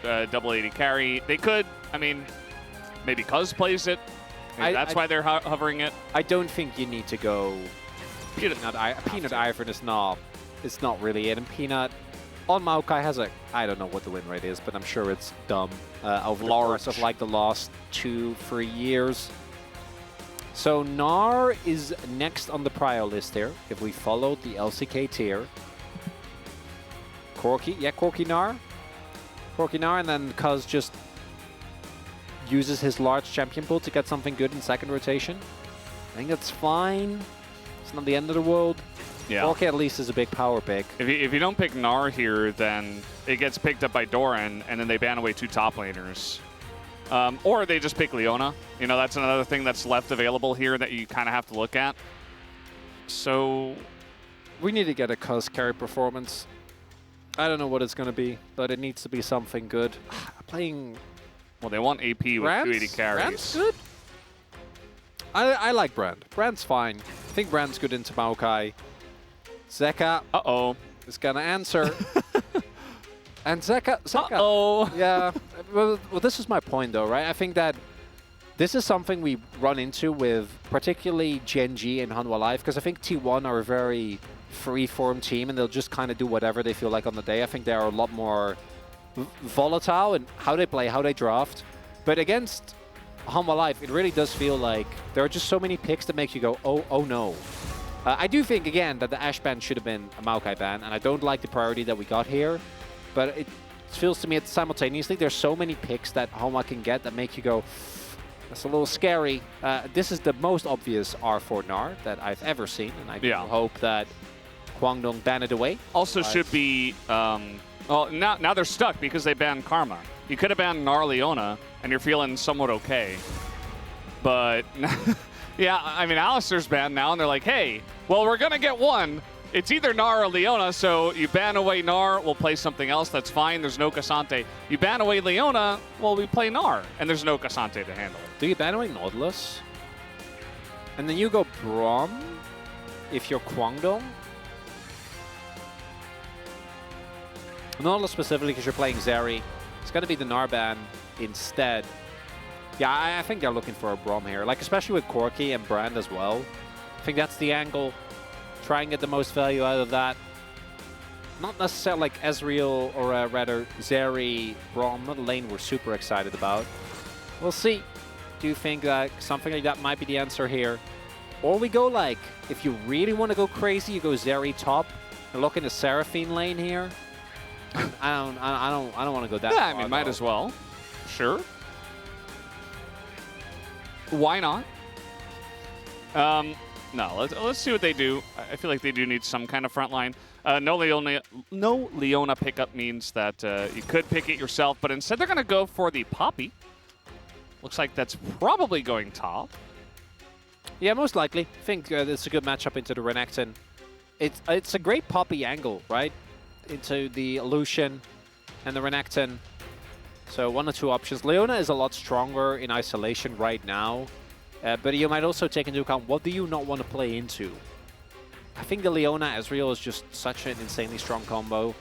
double 80 carry. They could. I mean, maybe Cuz plays it. That's why they're hovering it. I don't think you need to go. Peanut Ivern is not really it. And Peanut on Maokai has I don't know what the win rate is, but I'm sure it's dumb over the course of like the last 2-3 years. So Gnar is next on the prio list here, if we follow the LCK tier. Corki, yeah, Corki Gnar. Corki Gnar, and then Cuz just uses his large champion pool to get something good in second rotation. I think that's fine. It's not the end of the world. Yeah. Corki at least is a big power pick. If you don't pick Gnar here, then it gets picked up by Doran, and then they ban away 2 top laners. Or they just pick Leona. You know, that's another thing that's left available here that you kind of have to look at. So we need to get a Cuz carry performance. I don't know what it's going to be, but it needs to be something good. Playing... Well, they want AP with 280 carries. Brand's good. I like Brand. Brand's fine. I think Brand's good into Maokai. Zeka is going to answer. And Zeka... Yeah. Well, this is my point, though, right? I think that this is something we run into with particularly Gen G and Hanwha Live, because I think T1 are a very free-form team, and they'll just kind of do whatever they feel like on the day. I think they are a lot more volatile in how they play, how they draft. But against Hanwha Live, it really does feel like there are just so many picks that make you go, oh no. I do think, again, that the Ashe ban should have been a Maokai ban, and I don't like the priority that we got here. But it feels to me simultaneously there's so many picks that Hanwha can get that make you go, that's a little scary. This is the most obvious R4 Gnar that I've ever seen, and I hope that Kwangdong ban it away. Also should be, well, now they're stuck because they banned Karma. You could have banned Gnar Leona, and you're feeling somewhat okay. But, yeah, I mean, Alistair's banned now, and they're like, hey, well, we're going to get one. It's either Gnar or Leona, so you ban away Gnar, we'll play something else, that's fine, there's no Cassante. You ban away Leona, well, we play Gnar, and there's no Cassante to handle it. Do you ban away Nautilus? And then you go Braum if you're Kwangdong? Nautilus specifically because you're playing Zeri. It's going to be the Gnar ban instead. Yeah, I think they're looking for a Braum here, like especially with Corki and Brand as well. I think that's the angle. Try and get the most value out of that. Not necessarily like Ezreal or rather Zeri, Braum, not a lane we're super excited about. We'll see. Do you think that something like that might be the answer here? Or we go like, if you really want to go crazy, you go Zeri top and look in the Seraphine lane here. I don't want to go that far. Yeah, I mean, might as well. Sure. Why not? No, let's see what they do. I feel like they do need some kind of front line. No Leona pickup means that you could pick it yourself, but instead they're going to go for the Poppy. Looks like that's probably going top. Yeah, most likely. I think it's a good matchup into the Renekton. It's a great Poppy angle, right? Into the Lucian and the Renekton. So 1 or 2 options. Leona is a lot stronger in isolation right now. But you might also take into account, what do you not want to play into? I think the Leona Ezreal is just such an insanely strong combo.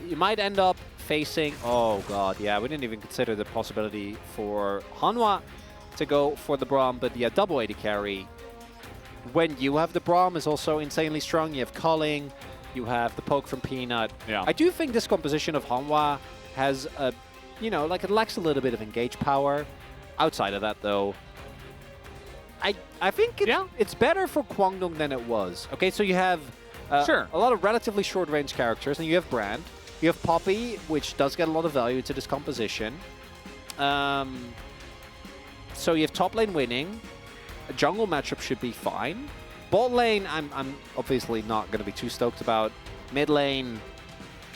You might end up facing... Oh, God, yeah, we didn't even consider the possibility for Hanwha to go for the Braum, but yeah, double AD carry. When you have the Braum is also insanely strong. You have Culling, you have the poke from Peanut. Yeah. I do think this composition of Hanwha has a, you know, like it lacks a little bit of engage power. Outside of that, though, I think it's better for Kwangdong than it was. Okay, so you have a lot of relatively short-range characters, and you have Brand. You have Poppy, which does get a lot of value into this composition. So you have top lane winning. A jungle matchup should be fine. Bot lane, I'm obviously not going to be too stoked about. Mid lane,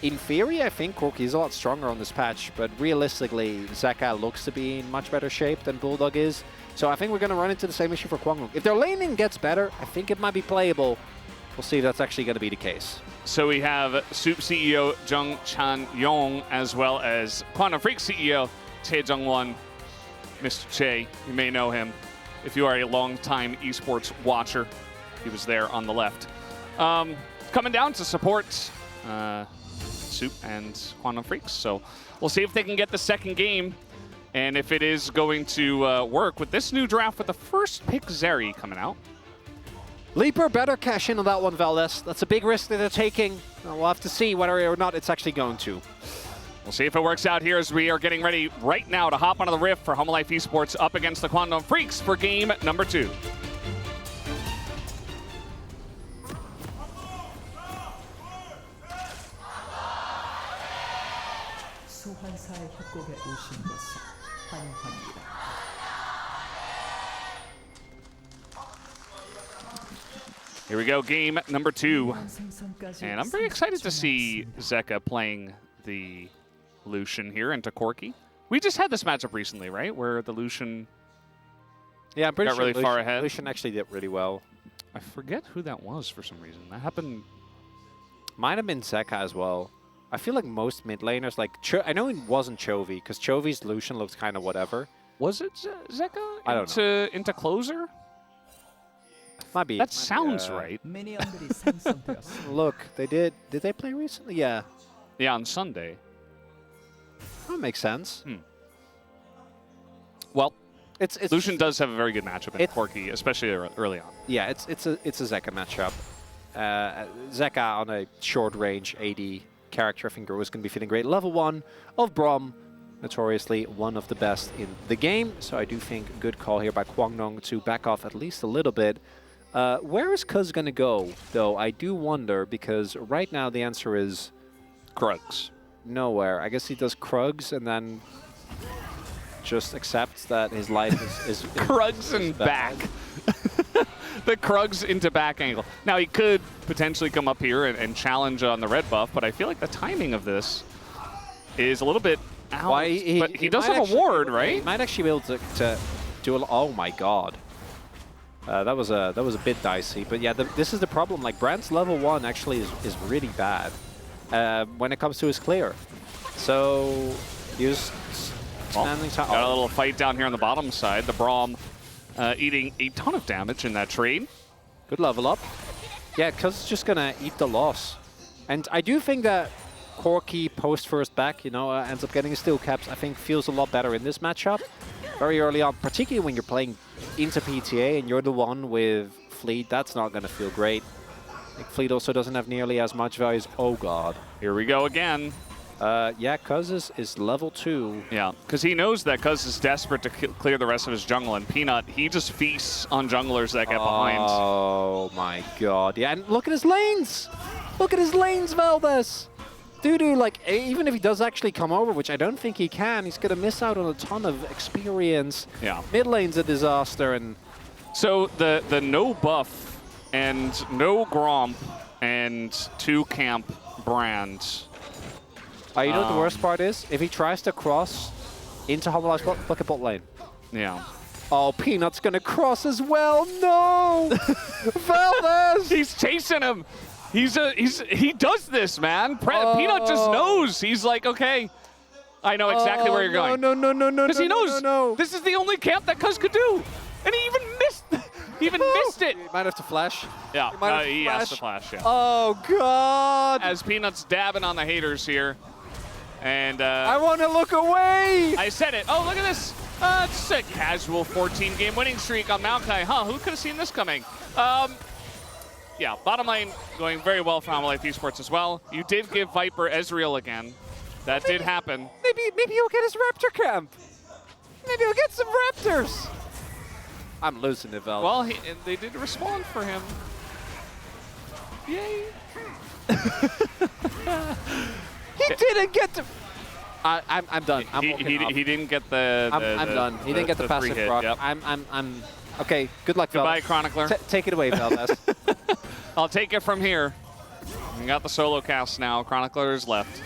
in theory, I think Corki is a lot stronger on this patch, but realistically, Zeka looks to be in much better shape than Bulldog is. So I think we're going to run into the same issue for Kwangdong. If their laning gets better, I think it might be playable. We'll see if that's actually going to be the case. So we have Soup CEO Jung Chan-yong, as well as Quantum Freak CEO Tae Jung-won. Mr. Che, you may know him if you are a long-time esports watcher. He was there on the left. Coming down to support Soup and Quantum Freaks. So we'll see if they can get the second game. And if it is going to work with this new draft with the first pick Zeri coming out. Leaper better cash in on that one, Valdez. That's a big risk that they're taking. We'll have to see whether or not it's actually going to. We'll see if it works out here as we are getting ready right now to hop onto the Rift for Hanwha Life Esports up against the Quantum Freaks for game number 2. 협곡에 오신 것을 환영합니다. Here we go, game number 2. 생선까지 And I'm very excited to see 남았습니다. Zeka playing the Lucian here into Corki. We just had this matchup recently, right? Where the Lucian... Yeah, I'm pretty Got sure really far ahead. Lucian actually did really well. I forget who that was for some reason. That happened... Might have been Zeka as well. I feel like most mid laners, like I know it wasn't Chovy, because Chovy's Lucian looks kind of whatever. Was it Zeka? I don't know. Into closer? Might be. That sounds right. 미니언들이 생성되었습니다. Look, they did. Did they play recently? Yeah. Yeah, on Sunday. That makes sense. Well, It's Lucian does have a very good matchup in It- Corki, especially early on. Yeah, it's a Zeka matchup. Zeka on a short range AD character, I think was going to be feeling great. Level 1 of Braum, notoriously one of the best in the game. So I do think good call here by Kwangdong to back off at least a little bit. Where is Cuz going to go, though? I do wonder, because right now the answer is Krugs. nowhere. I guess he does Krugs and then just accepts that his life is Krugs and back. The Krugs into back angle. Now, he could potentially come up here and challenge on the red buff, but I feel like the timing of this is a little bit out. Why, but he does might have a actually- ward, He right? might actually be able to do a... Oh my god. That was a bit dicey, but yeah, this is the problem. Like, Brand's level 1 actually is really bad when it comes to his clear. So, use standing time. Got a little fight down here on the bottom side. The Braum eating a ton of damage in that trade. Good level up. Yeah, Cuz is just gonna eat the loss. And I do think that Corki post first back, you know, ends up getting steel caps. I think feels a lot better in this matchup. Very early on, particularly when you're playing into PTA and you're the one with Fleet, that's not gonna feel great. Like, Fleet also doesn't have nearly as much value as... Oh god. Here we go again. Yeah, Cuz is level 2. Yeah, because he knows that Cuz is desperate to clear the rest of his jungle, and Peanut, he just feasts on junglers that get behind. Oh my god. Yeah, and look at his lanes! Look at his lanes, Valdez! Dudu, like, even if he does actually come over, which I don't think he can, he's going to miss out on a ton of experience. Yeah. Mid lane's a disaster, and... So the no buff and no Gromp and 2 camp Brand. You know what the worst part is? If he tries to cross into Homolive's bot, look at bot lane. Yeah. Oh, Peanut's going to cross as well! No! Valdez! He's chasing him. He does this, man. Peanut just knows. He's like, okay, I know exactly where you're going. No. Because he knows this is the only camp that Cuz could do. And he even missed it. He might have to flash. Yeah, He might have to he has to flash, yeah. Oh, God! As Peanut's dabbing on the haters here. And I want to look away! I said it. Oh, look at this. It's a casual 14-game winning streak on Maokai. Huh, who could have seen this coming? Yeah, bottom lane going very well for Homolife Esports as well. You did give Viper Ezreal again. That did happen. Maybe he'll get his raptor camp. Maybe he'll get some raptors. I'm losing it, Val. Well, they did respond for him. Yay. He didn't get to... I'm done. I'm walking off. He didn't get the... I'm done. He didn't get the free passive hit, proc. yep. I'm... Okay, good luck, Goodbye, Valdez. Chronicler. Take it away, Valdez. I'll take it from here. We got the solo cast now. Chronicler is left.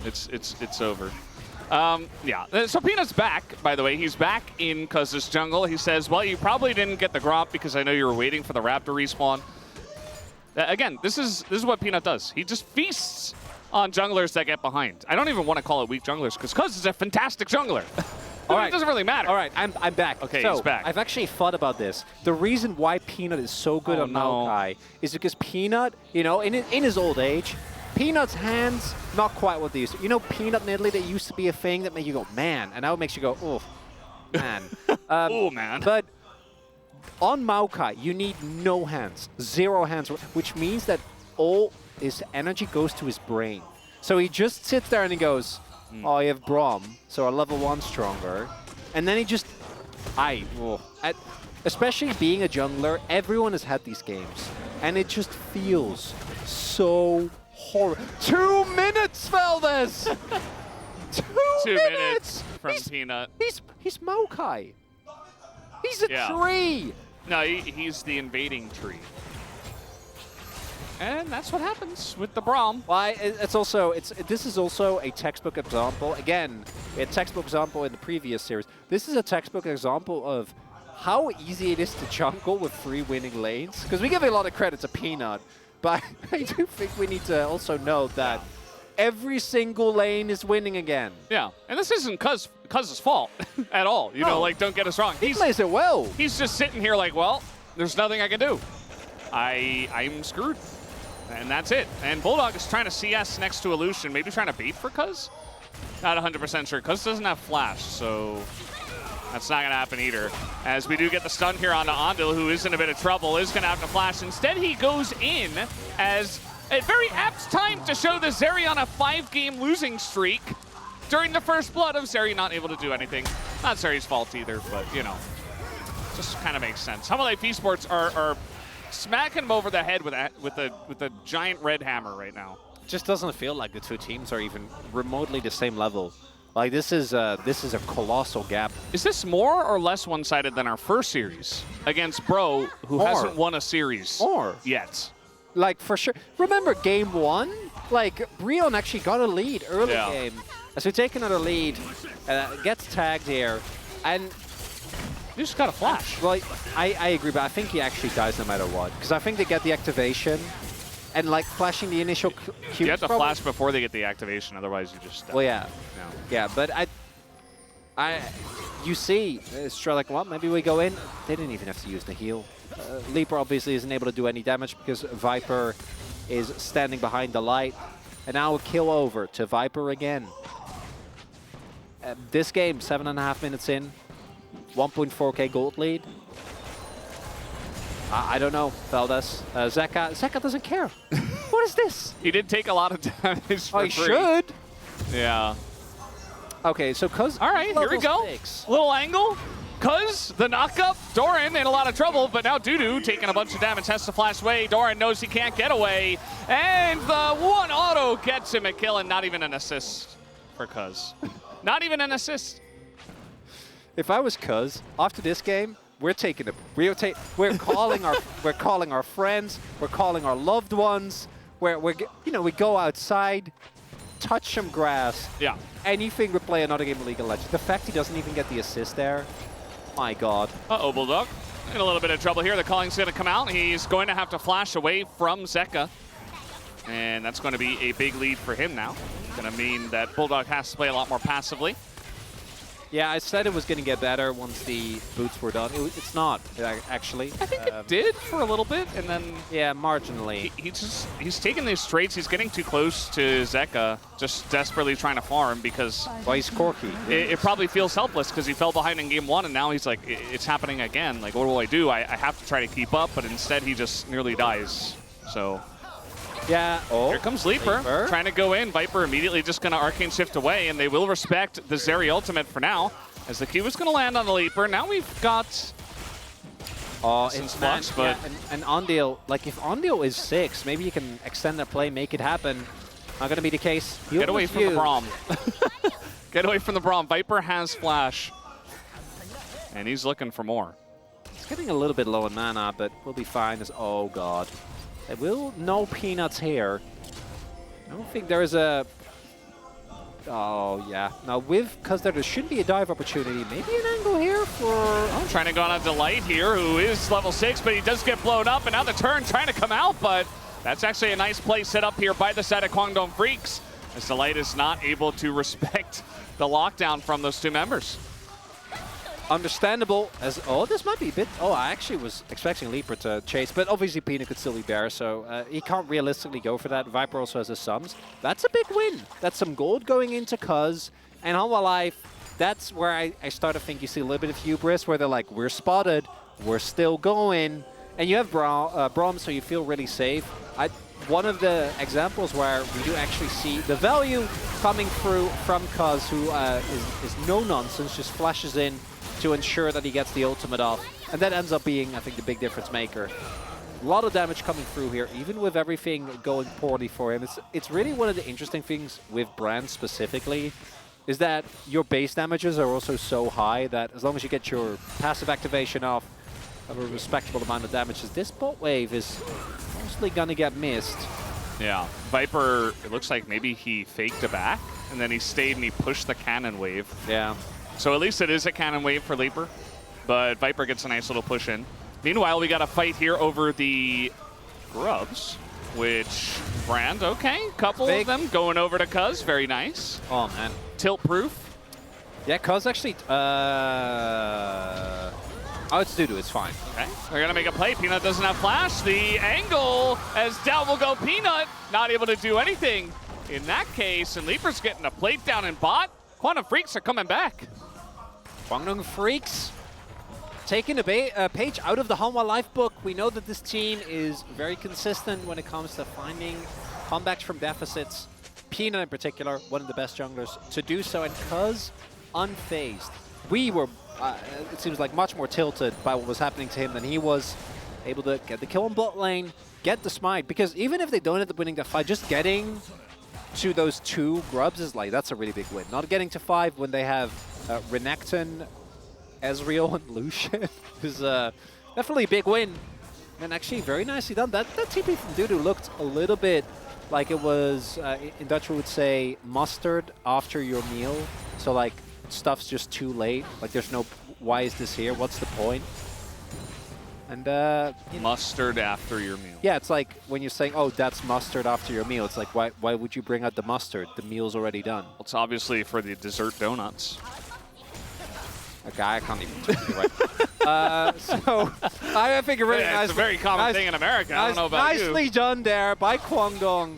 It's over. Yeah. So Peanut's back, by the way. He's back in Cuz's jungle. He says, well, you probably didn't get the Gromp because I know you were waiting for the Raptor respawn. Again, this is what Peanut does. He just feasts on junglers that get behind. I don't even want to call it weak junglers because Cuz is a fantastic jungler. All right. It doesn't really matter. All right, I'm back. Okay, so, he's back. I've actually thought about this. The reason why Peanut is so good on Maokai is because Peanut, you know, in his old age, Peanut's hands, not quite what they used to. You know, Peanut Niddly, that used to be a thing that made you go, man, and now it makes you go, oh, man. Oh, man. But on Maokai, you need no hands, 0 hands, which means that all his energy goes to his brain. So he just sits there and he goes, oh, you have Braum, so a level 1 stronger. And then he just, especially being a jungler, everyone has had these games. And it just feels so horrible. 2 minutes, Valdez! 2 minutes from Peanut. He's Mokai. He's a tree. No, he's the invading tree. And that's what happens with the Braum. Why? This is also a textbook example. Again, a textbook example in the previous series. This is a textbook example of how easy it is to jungle with 3 winning lanes. Because we give a lot of credit to Peanut, but I do think we need to also note that every single lane is winning again. Yeah, and this isn't Cuz's fault at all. You know, like, don't get us wrong. He plays it well. He's just sitting here like, well, there's nothing I can do. I'm screwed. And that's it. And Bulldog is trying to CS next to Illusion, maybe trying to bait for Cuz? Not 100% sure. Cuz doesn't have flash, so that's not going to happen either. As we do get the stun here onto Ondil, who is in a bit of trouble, is going to have to flash. Instead, he goes in as a very apt time to show the Zeri on a 5-game losing streak during the first blood of Zeri not able to do anything. Not Zeri's fault either, but, you know, just kind of makes sense. HLE Esports are smacking him over the head with a giant red hammer right now. Just doesn't feel like the 2 teams are even remotely the same level. Like, this is a colossal gap. Is this more or less one-sided than our first series against Bro, who hasn't won a series yet? Like, for sure. Remember game 1? Like, Brion actually got a lead early game. As we take another lead, gets tagged here, and you just got a flash. Well, I agree, but I think he actually dies no matter what. Because I think they get the activation, and like flashing the initial Q. You have to flash before they get the activation, otherwise you just. Well, yeah, but you see, like, well, maybe we go in. They didn't even have to use the heal. Leaper obviously isn't able to do any damage because Viper is standing behind the light, and now a kill over to Viper again. This game, 7.5 minutes in. 1.4k gold lead. I don't know, Valdez. Zeka doesn't care. What is this? He did take a lot of damage for free. Should. Yeah. Okay, so Cuz. All right, here we go. 6. Little angle. Cuz, the knockup. Doran in a lot of trouble, but now Dudu taking a bunch of damage, has to flash away. Doran knows he can't get away. And the 1 auto gets him a kill, and not even an assist for Cuz. Not even an assist. If I was Cuz, after this game, we're calling our friends, we're calling our loved ones, we go outside, touch some grass. Yeah. Anything to play another game of League of Legends. The fact he doesn't even get the assist there, my God. Uh-oh, Bulldog. In a little bit of trouble here. The calling's going to come out. He's going to have to flash away from Zeka. And that's going to be a big lead for him now. Going to mean that Bulldog has to play a lot more passively. Yeah, I said it was going to get better once the boots were done. It's not, actually. I think it did for a little bit, and then... Yeah, marginally. He's taking these trades. He's getting too close to Zeka, just desperately trying to farm because... Well, he's Corky. It probably feels helpless because he fell behind in game 1, and now he's like, it's happening again. Like, what do I do? I have to try to keep up, but instead he just nearly dies. So... Yeah. Oh, here comes Leaper, trying to go in. Viper immediately just going to Arcane Shift away, and they will respect the Zeri ultimate for now, as the Q is going to land on the Leaper. Now we've got it's flux, but... Yeah, and Ondil, like if Ondil is 6, maybe you can extend that play, make it happen. Not going to be the case. Get away from the Braum. Get away from the Braum. Viper has flash, and he's looking for more. It's getting a little bit low in mana, but we'll be fine. Oh, God. There will no peanuts here. I don't think there is a... Oh, yeah. Now, because there should be a dive opportunity, maybe an angle here for... Oh, trying to go on a Delight here, who is level 6, but he does get blown up, and now the turn trying to come out, but that's actually a nice play set up here by the side of Kwangdong Freaks, as Delight is not able to respect the lockdown from those 2 members. Understandable as, oh, this might be a bit, oh, I actually was expecting Leaper to chase, but obviously Peanut could still be there, so he can't realistically go for that. Viper also has his sums. That's a big win. That's some gold going into Cuz, and HLE, that's where I start to think you see a little bit of hubris, where they're like, we're spotted, we're still going, and you have Braum, so you feel really safe. One of the examples where we do actually see the value coming through from Cuz, who is no nonsense, just flashes in to ensure that he gets the ultimate off. And that ends up being, I think, the big difference maker. A lot of damage coming through here, even with everything going poorly for him. It's really one of the interesting things with Brand specifically, is that your base damages are also so high that as long as you get your passive activation off of a respectable amount of damages, this bot wave is mostly gonna get missed. Yeah, Viper, it looks like maybe he faked a back, and then he stayed and he pushed the cannon wave. Yeah. So at least it is a cannon wave for Leaper, but Viper gets a nice little push in. Meanwhile, we got a fight here over the Grubs, which Brand, okay, couple of them going over to Cuz, very nice. Oh, man. Tilt proof. Yeah, Cuz actually, oh, it's Dudu, it's fine. Okay, they're gonna make a play. Peanut doesn't have flash. The angle as down will go Peanut, not able to do anything in that case, and Leaper's getting a plate down in bot. Quantum Freaks are coming back. Guangdong Freaks taking a page out of the Hanwha Life book. We know that this team is very consistent when it comes to finding comebacks from deficits. Peanut in particular, one of the best junglers to do so, and Cuz unfazed. We were, it seems like, much more tilted by what was happening to him than he was. Able to get the kill on bot lane, get the smite, because even if they don't end up winning the fight, just getting to those 2 Grubs is like, that's a really big win. Not getting to 5 when they have Renekton, Ezreal, and Lucian is definitely a big win. And actually very nicely done. That TP from Dudu looked a little bit like it was, in Dutch we would say, mustard after your meal. So like, stuff's just too late. Like there's no, why is this here? What's the point? And Mustard after your meal. yeah, it's like when you're saying, oh, that's mustard after your meal. It's like, why would you bring out the mustard? The meal's already done. Well, it's obviously for the dessert donuts. Okay, I can't even talk. So I think really Yeah, nice. it's a very common thing in America. I don't know about nicely you. done there by Guangdong.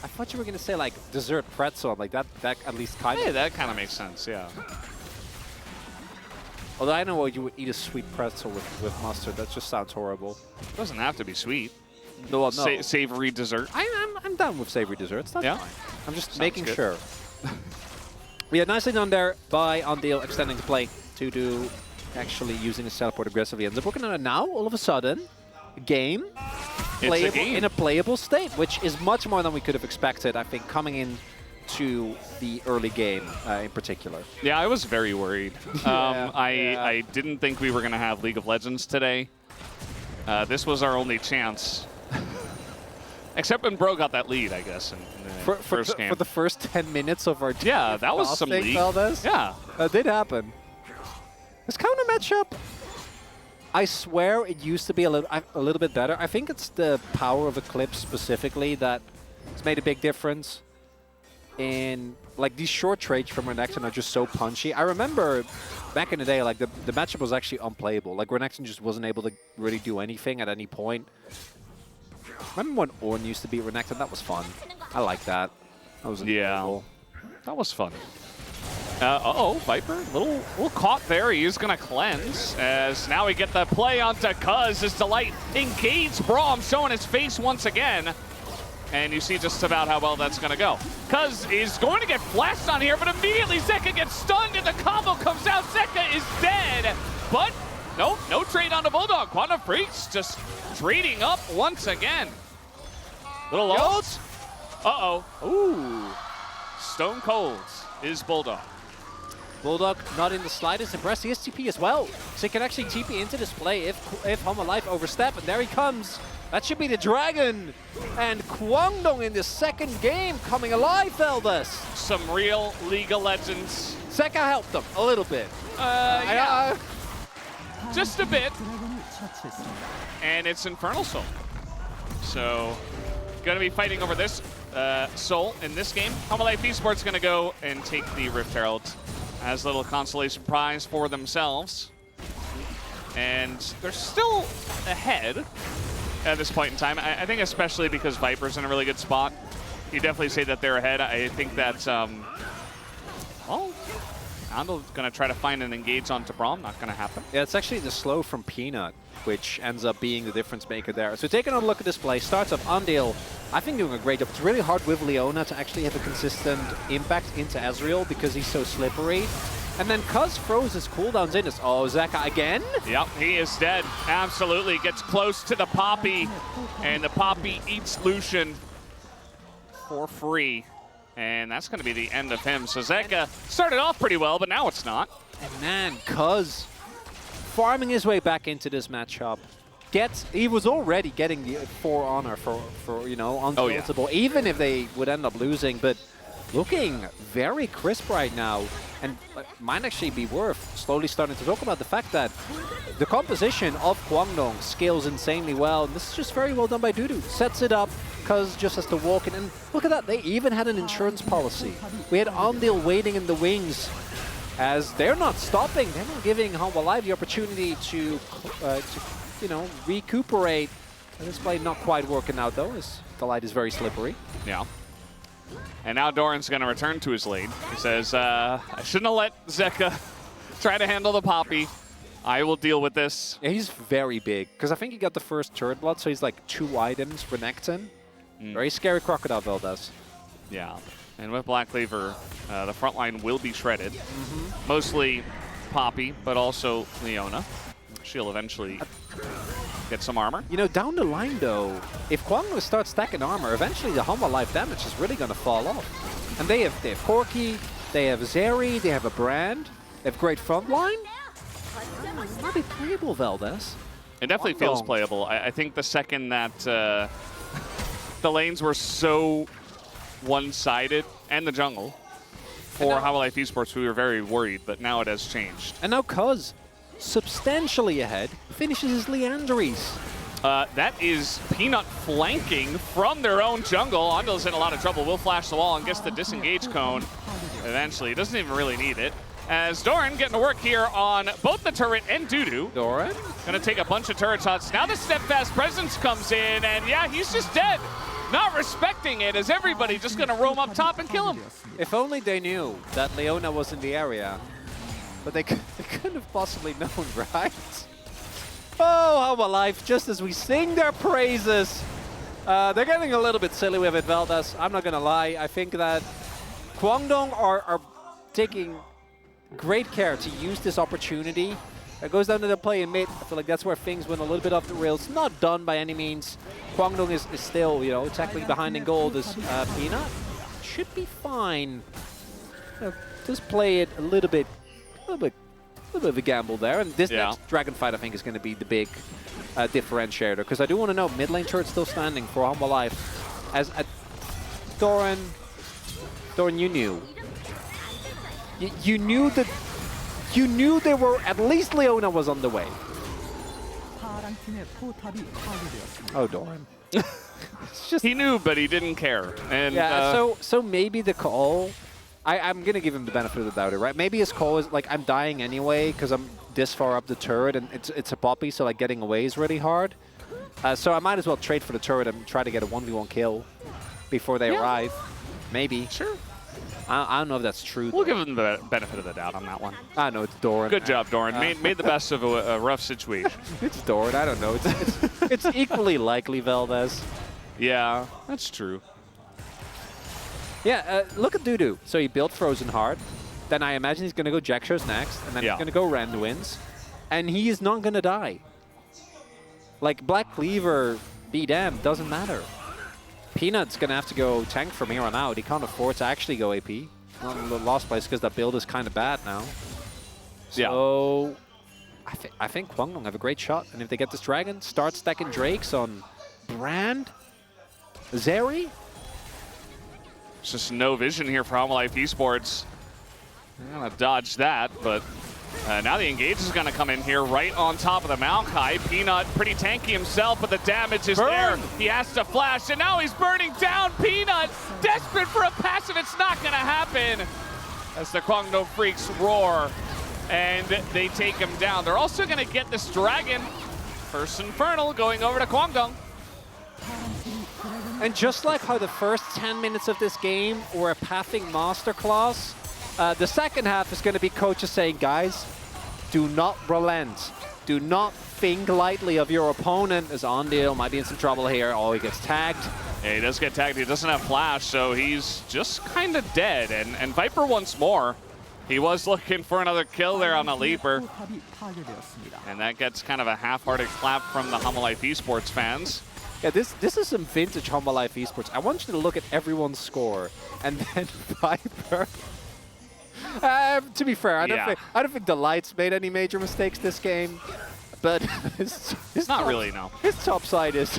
I thought you were gonna say like dessert pretzel, like that at least kind Hey, of. that kind of makes sense, yeah. Although I know what you would eat a sweet pretzel with mustard. That just sounds horrible. It doesn't have to be sweet. No, no. Savory dessert. I'm down with savory desserts. That's Yeah? fine. I'm just Sounds making good. sure. Yeah, nicely done there by Undeal extending the play to do actually using his teleport aggressively. Ends up working on it now, all of a sudden. Game. It's a game. In a playable state, which is much more than we could have expected, I think, coming in to the early game in particular. Yeah, I was very worried. Yeah. I didn't think we were going to have League of Legends today. This was our only chance. Except when Bro got that lead, I guess, in the first game. For the first 10 minutes of our Yeah, that was some league. Valdez. Yeah. That did happen. This counter matchup, I swear it used to be a little bit better. I think it's the power of Eclipse specifically that has made a big difference. In like these short trades from Renekton are just so punchy. I remember back in the day, like the matchup was actually unplayable. Like Renekton just wasn't able to really do anything at any point. Remember when Ornn used to beat Renekton? That was fun. I like that. That was enjoyable. That was fun. Uh-oh, Viper, little caught there. He is going to cleanse, as now we get the play onto Cuz. His Delight engaged Braum, showing his face once again. And you see just about how well that's going to go. Cuz is going to get flashed on here, but immediately Zeka gets stunned, and the combo comes out. Zeka is dead, but nope, no trade on the Bulldog. Quantum Freaks just trading up once again. Little ult. Uh-oh. Ooh. Stone Cold is Bulldog. Bulldog not in the slightest impressed. He has TP as well. So he can actually TP into this play if Hanwha Life overstep. And there he comes. That should be the Dragon. And Guangdong in the second game coming alive, Valdez. Some real League of Legends. Zeka helped them a little bit. Yeah. Just a bit. And it's Infernal Soul. So, going to be fighting over this Soul in this game. Hanwha Life Esports going to go and take the Rift Herald as a little consolation prize for themselves. And they're still ahead at this point in time. I think especially because Viper's in a really good spot. You definitely say that they're ahead. I think that, well, Andel's going to try to find an engage onto Braum. Not going to happen. Yeah, it's actually the slow from Peanut, which ends up being the difference maker there. So taking a look at this play, starts up Undeal, I think doing a great job. It's really hard with Leona to actually have a consistent impact into Ezreal because he's so slippery. And then cuz Froze's cooldowns in is, oh, Zeka again? Yep, he is dead. Absolutely. Gets close to the Poppy, and the Poppy eats Lucian for free. And that's going to be the end of him. So Zeka started off pretty well, but now it's not. And man, cuz farming his way back into this matchup. He was already getting the 4 honor for you know, untiltable, even if they would end up losing, but looking very crisp right now. And might actually be worth slowly starting to talk about the fact that the composition of Kwangdong scales insanely well. And this is just very well done by Dudu. Sets it up, cuz just has to walk in. And look at that, they even had an insurance policy. We had Ondil waiting in the wings, as they're not stopping. They're not giving Humble Live the opportunity to you know, recuperate. This play not quite working out though, as the light is very slippery. Yeah. And now Doran's going to return to his lane. He says, I shouldn't have let Zeka try to handle the Poppy. I will deal with this. Yeah, he's very big, because I think he got the first turret blood, so he's like 2 items for Necton. Very scary Crocodile Veldas. Yeah. And with Black Cleaver, the front line will be shredded. Mostly Poppy, but also Leona. She'll eventually get some armor. You know, down the line though, if Kwangdong starts stacking armor, eventually the Humble Life damage is really going to fall off. And they have Corki, they have Zeri, they have a Brand, they have great front line. Might be playable, Veldas. It definitely feels playable. I think the second that the lanes were so one-sided, and the jungle, for How Life Esports, we were very worried, but now it has changed. And now cuz substantially ahead, finishes his Leandries. That is Peanut flanking from their own jungle. Ondil's in a lot of trouble. Will flash the wall and gets the disengage cone eventually. He doesn't even really need it. As Doran getting to work here on both the turret and Dudu. Doran? Gonna take a bunch of turret shots. Now the steadfast presence comes in, and yeah, he's just dead. Not respecting it, as everybody just gonna roam up top and kill him. If only they knew that Leona was in the area. But they couldn't have possibly known, right? Oh, Humble Life, just as we sing their praises. They're getting a little bit silly with it, Veldas. I'm not going to lie. I think that Kwangdong are taking great care to use this opportunity. It goes down to the play in mid. I feel like that's where things went a little bit off the rails. Not done by any means. Kwangdong is still, you know, technically behind in gold as Peanut. Should be fine. Just play it a little bit bit of a gamble there, and this next Dragon fight I think is going to be the big differentiator, because I do want to know mid lane turret still standing for Humble Life. As Doran, you knew. You knew there were, at least Leona was on the way. Oh, Doran. He knew, but he didn't care. And yeah, so maybe the call. I'm going to give him the benefit of the doubt, right? Maybe his call is like, I'm dying anyway because I'm this far up the turret and it's a Poppy, so like getting away is really hard. So I might as well trade for the turret and try to get a 1v1 kill before they arrive. Maybe. Sure. I don't know if that's true. We'll give him the benefit of the doubt on that one. I know, it's Doran. Good job, Doran. Made the best of a rough situation. It's Doran, I don't know. It's equally likely, Veldas. Yeah, that's true. Yeah, look at Dudu. So he built Frozen Heart. Then I imagine he's going to go Jackshaw's next. And then he's going to go Randuin's. And he is not going to die. Like, Black Cleaver, be damned, doesn't matter. Peanut's going to have to go tank from here on out. He can't afford to actually go AP. Not in the lost place because that build is kind of bad now. So I think Kwangdong have a great shot. And if they get this dragon, start stacking Drakes on Brand, Zeri. It's just no vision here for Humble Life Esports. I'm gonna dodge that, but now the engage is gonna come in here right on top of the Maokai. Peanut pretty tanky himself, but the damage is there. He has to flash, and now he's burning down. Peanut, desperate for a passive. It's not gonna happen. As the Kwangdong Freaks roar, and they take him down. They're also gonna get this dragon. First Infernal going over to Kwangdong. And just like how the first 10 minutes of this game were a pathing masterclass, the second half is going to be coaches saying, guys, do not relent. Do not think lightly of your opponent. As Ondil might be in some trouble here. Oh, he gets tagged. Yeah, he does get tagged. He doesn't have flash, so he's just kind of dead. And Viper once more He was looking for another kill there on the leaper. 탑이 파괴되었습니다. And that gets kind of a half-hearted clap from the Humble Life Esports fans. Yeah, this is some vintage Humble Life Esports. I want you to look at everyone's score, and then Viper. To be fair, I don't think the Lights made any major mistakes this game, but his Not really, no. His top side is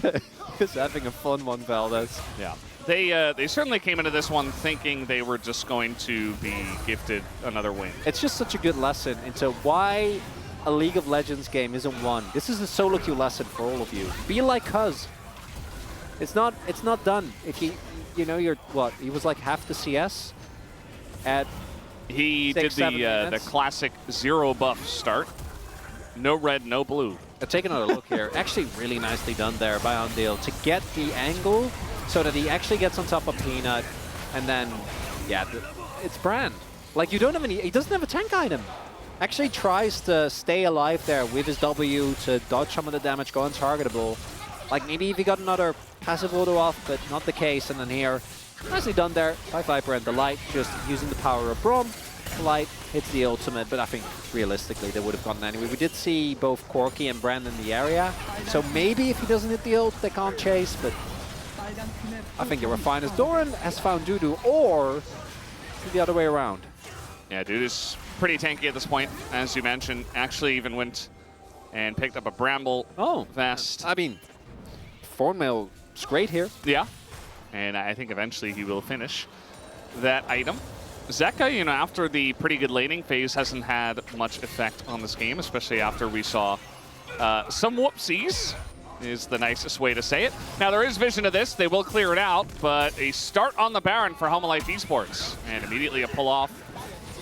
having a fun one, Valdez. Yeah. They certainly came into this one thinking they were just going to be gifted another win. It's just such a good lesson into why a League of Legends game isn't won. This is a solo queue lesson for all of you. Be like Cuz. It's not done. If you know you're what, he was like half the CS at He 6, did 7 the minutes. classic 0 buff start. No red, no blue. Take another look here. Actually really nicely done there by Undeal to get the angle so that he actually gets on top of Peanut, and then yeah, it's Brand. Like he doesn't have a tank item. Actually tries to stay alive there with his W to dodge some of the damage, go untargetable. Like maybe if he got another passive auto off, but not the case. And then here, nicely done there by Viper and the Light, just using the power of Braum. The Light hits the ultimate, but I think realistically they would have gotten anyway. We did see both Corki and Brand in the area, so maybe if he doesn't hit the ult, they can't chase, but I think it were fine as Doran has found Dudu, or the other way around. Yeah, dude is pretty tanky at this point, as you mentioned. Actually even went and picked up a Bramble vest. I mean, Thornmail's great here. Yeah, and I think eventually he will finish that item. Zeka, you know, after the pretty good laning phase, hasn't had much effect on this game, especially after we saw some whoopsies, is the nicest way to say it. Now, there is vision of this. They will clear it out, but a start on the Baron for Humble Life Esports, and immediately a pull-off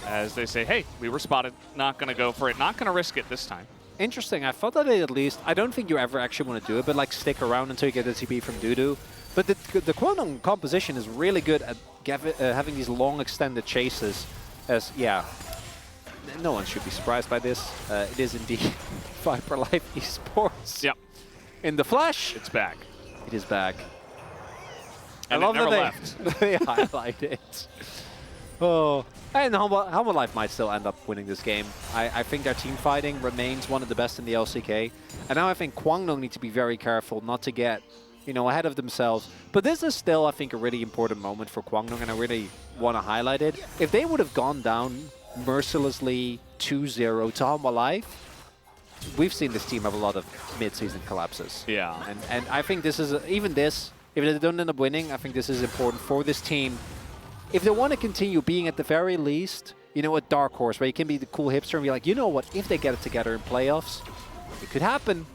as they say, hey, we were spotted, not going to go for it, not going to risk it this time. Interesting. I thought that they at least, I don't think you ever actually want to do it, but like stick around until you get the TP from Dudu. But the Kwangdong composition is really good at having these long extended chases. As yeah, no one should be surprised by this. It is indeed Viper Life Esports. Yep. In the flesh. It's back. It is back. And I love it never that left. they highlight it. Oh, and Humble Life might still end up winning this game. I think their team fighting remains one of the best in the LCK. And now I think Kwangdong need to be very careful not to get, you know, ahead of themselves. But this is still, I think, a really important moment for Kwangdong, and I really want to highlight it. If they would have gone down mercilessly 2-0 to Humble Life, we've seen this team have a lot of mid-season collapses. Yeah. And I think this is, even this, if they don't end up winning, I think this is important for this team. If they want to continue being at the very least, you know, a dark horse where you can be the cool hipster and be like, you know what, if they get it together in playoffs, it could happen.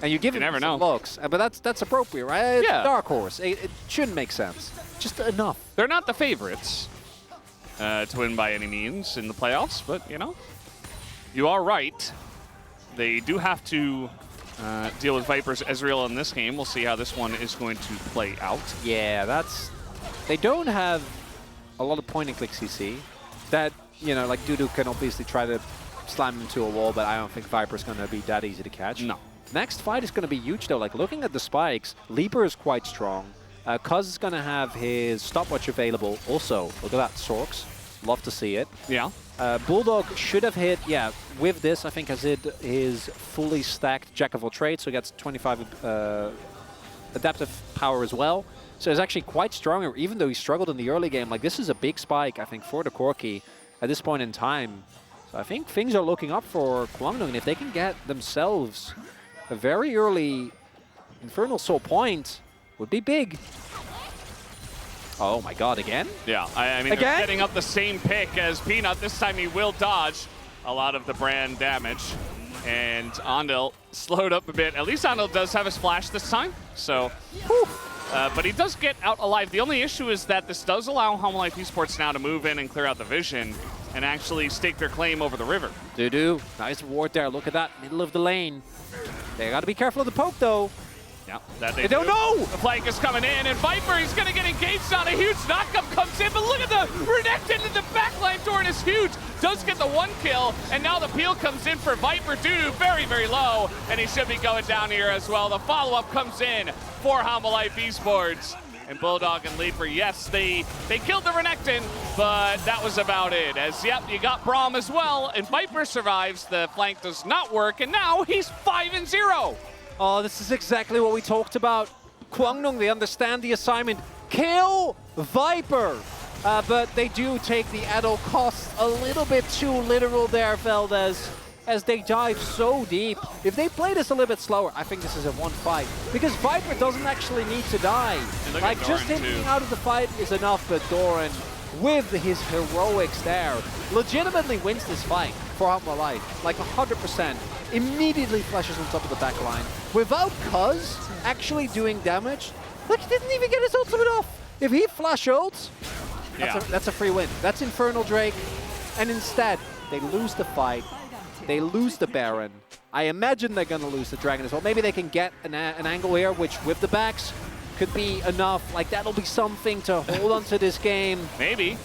And you give them never some know. looks, but that's appropriate, right? Yeah. Dark horse. It shouldn't make sense. Just enough. They're not the favorites to win by any means in the playoffs, but, you know, you are right. They do have to deal with Viper's Ezreal in this game. We'll see how this one is going to play out. Yeah, that's... They don't have a lot of point-and-click CC. That, you know, like Dudu can obviously try to slam into a wall, but I don't think Viper's going to be that easy to catch. No. Next fight is going to be huge, though. Like, looking at the spikes, Leaper is quite strong. Cuz is going to have his stopwatch available. Also, look at that, Sorks. Love to see it. Yeah. Bulldog should have hit, yeah, with this, I think has hit his fully stacked Jack of all trades, so he gets 25 adaptive power as well. So it's actually quite strong, even though he struggled in the early game. Like, this is a big spike, I think, for the Corki at this point in time. So I think things are looking up for Kwangdong, and if they can get themselves a very early Infernal Soul point, would be big. Oh my god, again? Yeah, I mean, they're setting up the same pick as Peanut. This time he will dodge a lot of the Brand damage. And Andel slowed up a bit. At least Andel does have his flash this time. So, but he does get out alive. The only issue is that this does allow Humble Life Esports now to move in and clear out the vision and actually stake their claim over the river. Dudu, nice ward there. Look at that, middle of the lane. They got to be careful of the poke, though. Yeah, that They don't know! The flank is coming in, and Viper, he's going to get engaged on a huge knockup comes in, but look at the Renekton in the backline door, and it's huge. Does get the one kill, and now the peel comes in for Viper. Dudu very, very low, and he should be going down here as well. The follow-up comes in for Humble Life Esports. And Bulldog and Leaper, yes, they killed the Renekton, but that was about it. As, yep, you got Braum as well, and Viper survives. The flank does not work, and now he's 5-0. Oh, this is exactly what we talked about. Kwangdong, they understand the assignment. Kill Viper! But they do take the adult cost a little bit too literal there, Valdez, as they dive so deep. If they play this a little bit slower, I think this is a 1-5. Because Viper doesn't actually need to die. Like, just him being out of the fight is enough, but Doran, with his heroics there, legitimately wins this fight for Humble Life. Like 100%. Immediately flashes on top of the back line. Without Cuz actually doing damage, like he didn't even get his ultimate off. If he flash ults, that's a free win. That's Infernal Drake. And instead, they lose the fight. They lose the Baron. I imagine they're going to lose the Dragon as well. Maybe they can get an angle here, which with the backs could be enough. Like, that'll be something to hold on to this game. Maybe.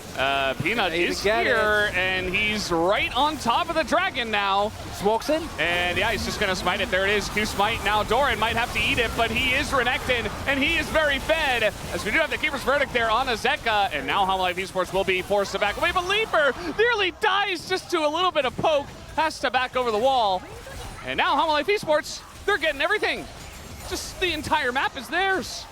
Peanut is here, and he's right on top of the Dragon now. Just walks in. And yeah, he's just going to smite it. There it is. Q smite. Now Doran might have to eat it, but he is Renekton, and he is very fed. As we do have the Keeper's Verdict there on Azeka, and now Humble Life Esports will be forced to back away. But Leaper nearly dies just to a little bit of poke. Has to back over the wall. And now Humble Life Esports, they're getting everything. Just the entire map is theirs.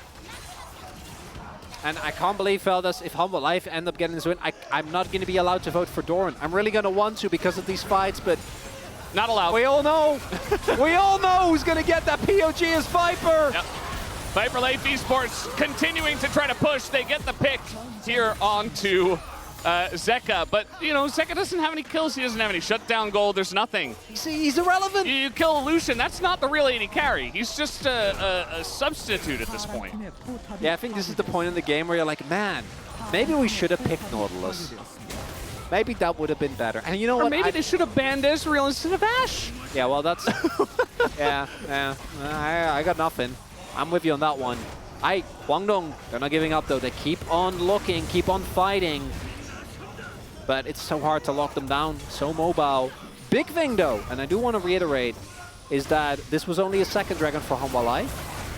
And I can't believe, Feldas, if Humble Life end up getting this win, I'm not going to be allowed to vote for Doran. I'm really going to want to because of these fights, but not allowed. We all know. We all know who's going to get that POG as Viper. Yep. Viper Life Esports continuing to try to push. They get the pick here onto Zeka, but you know, Zeka doesn't have any kills. He doesn't have any shutdown gold. There's nothing. He's irrelevant. You kill Lucian. That's not the real AD carry. He's just a substitute at this point. Yeah, I think this is the point in the game where you're like, man, maybe we should have picked Nautilus. Maybe that would have been better. And you know what? Or maybe they should have banned Ezreal instead of Ashe. Yeah, well, that's... yeah. I got nothing. I'm with you on that one. Kwangdong, they're not giving up, though. They keep on looking, keep on fighting. But it's so hard to lock them down, so mobile. Big thing, though, and I do want to reiterate, is that this was only a second Dragon for Humble Life,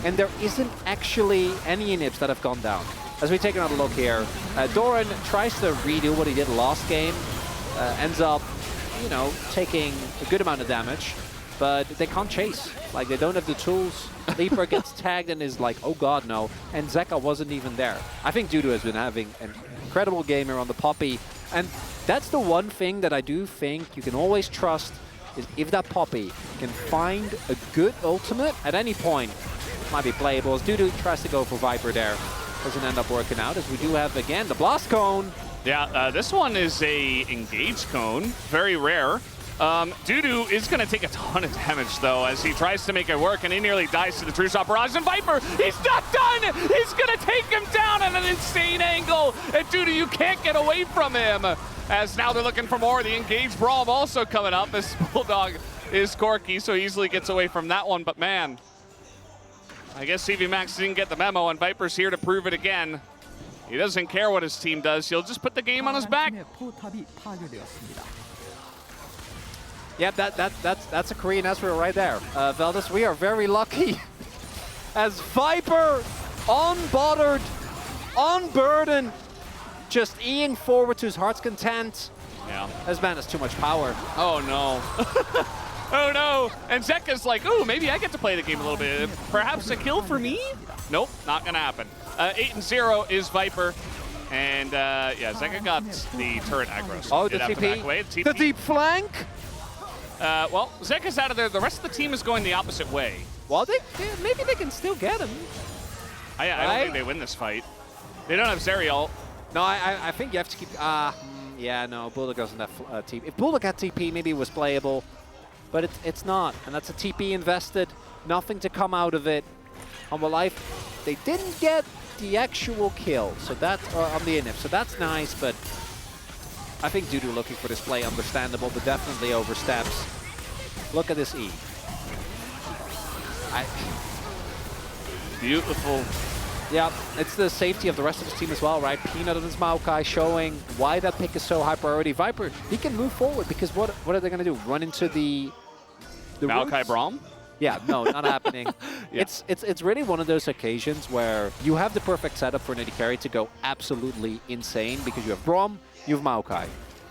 and there isn't actually any inhibs that have gone down. As we take another look here, Doran tries to redo what he did last game, ends up, you know, taking a good amount of damage, but they can't chase. Like, they don't have the tools. Leaper gets tagged and is like, oh god, no. And Zeka wasn't even there. I think Dudu has been having an incredible game here on the Poppy. And that's the one thing that I do think you can always trust, is if that Poppy can find a good ultimate at any point, it might be playable. As Dudu tries to go for Viper there. Doesn't end up working out, as we do have, again, the Blast Cone. Yeah, this one is a Engage Cone. Very rare. Dudu is going to take a ton of damage, though, as he tries to make it work, and he nearly dies to the True Shot Barrage. And Viper, he's not done! He's going to take him down at an insane angle! And Dudu, you can't get away from him! As now they're looking for more. The Engaged Braum also coming up. This Bulldog is Corky, so easily gets away from that one. But man, I guess CV Max didn't get the memo, and Viper's here to prove it again. He doesn't care what his team does. He'll just put the game on his back. Yeah, that's a Korean Ezreal right there. Veldis, we are very lucky. As Viper, unbothered, unburdened, just eating forward to his heart's content. Yeah. This man has too much power. Oh no. Oh no. And Zeka's like, ooh, maybe I get to play the game a little bit. Perhaps a kill for me? Nope, not gonna happen. 8-0 is Viper. And yeah, Zeka got the turret aggro. So oh, the TP. The deep flank. Well, Zeka's out of there. The rest of the team is going the opposite way. Well, maybe they can still get him. I don't think they win this fight. They don't have Zerial. No, I think you have to keep... yeah, no, Bulldog doesn't have TP. If Bulldog had TP, maybe it was playable. But it's not. And that's a TP invested. Nothing to come out of it. Humble Life, they didn't get the actual kill. So that's on the inhib. So that's nice, but... I think Dudu looking for this play, understandable, but definitely oversteps. Look at this E. Beautiful. Yeah, it's the safety of the rest of his team as well, right? Peanut and his Maokai showing why that pick is so high priority. Viper, he can move forward because what are they going to do? Run into the Maokai Braum? Yeah, no, not happening. Yeah. It's really one of those occasions where you have the perfect setup for an AD carry to go absolutely insane because you have Braum, you have Maokai.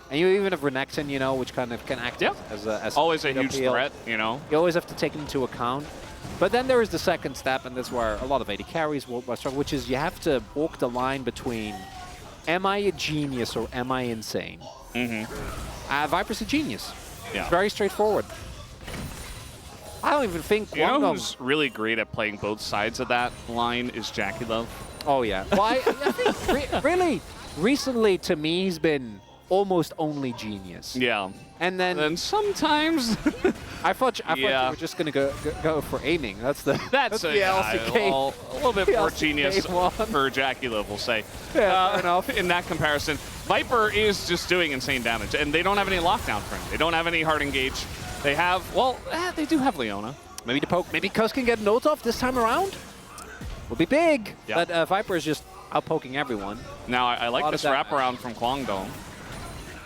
And you even have Renekton, you know, which kind of can act as always a huge appeal. threat, you know. You always have to take it into account. But then there is the second step, and that's where a lot of AD carries will struggle, which is you have to walk the line between, am I a genius or am I insane? Viper's a genius. Yeah. It's very straightforward. I don't even think You know Guangdong... who's really great at playing both sides of that line is Jackie Love. Oh, yeah. Well, I think really, recently, to me, he's been almost only genius. Yeah. And then sometimes... I thought you were just going to go for aiming. That's the That's the a LCK. well, a little bit more LCK genius one. for Jackie Love, we'll say. Yeah, fair enough. In that comparison, Viper is just doing insane damage, and they don't have any lockdown for him. They don't have any hard engage. They have, well, they do have Leona. Maybe the poke. Maybe Cuz can get an ult off this time around. Will be big. Yeah. But Viper is just out poking everyone. Now, I like this wraparound from Guangdong.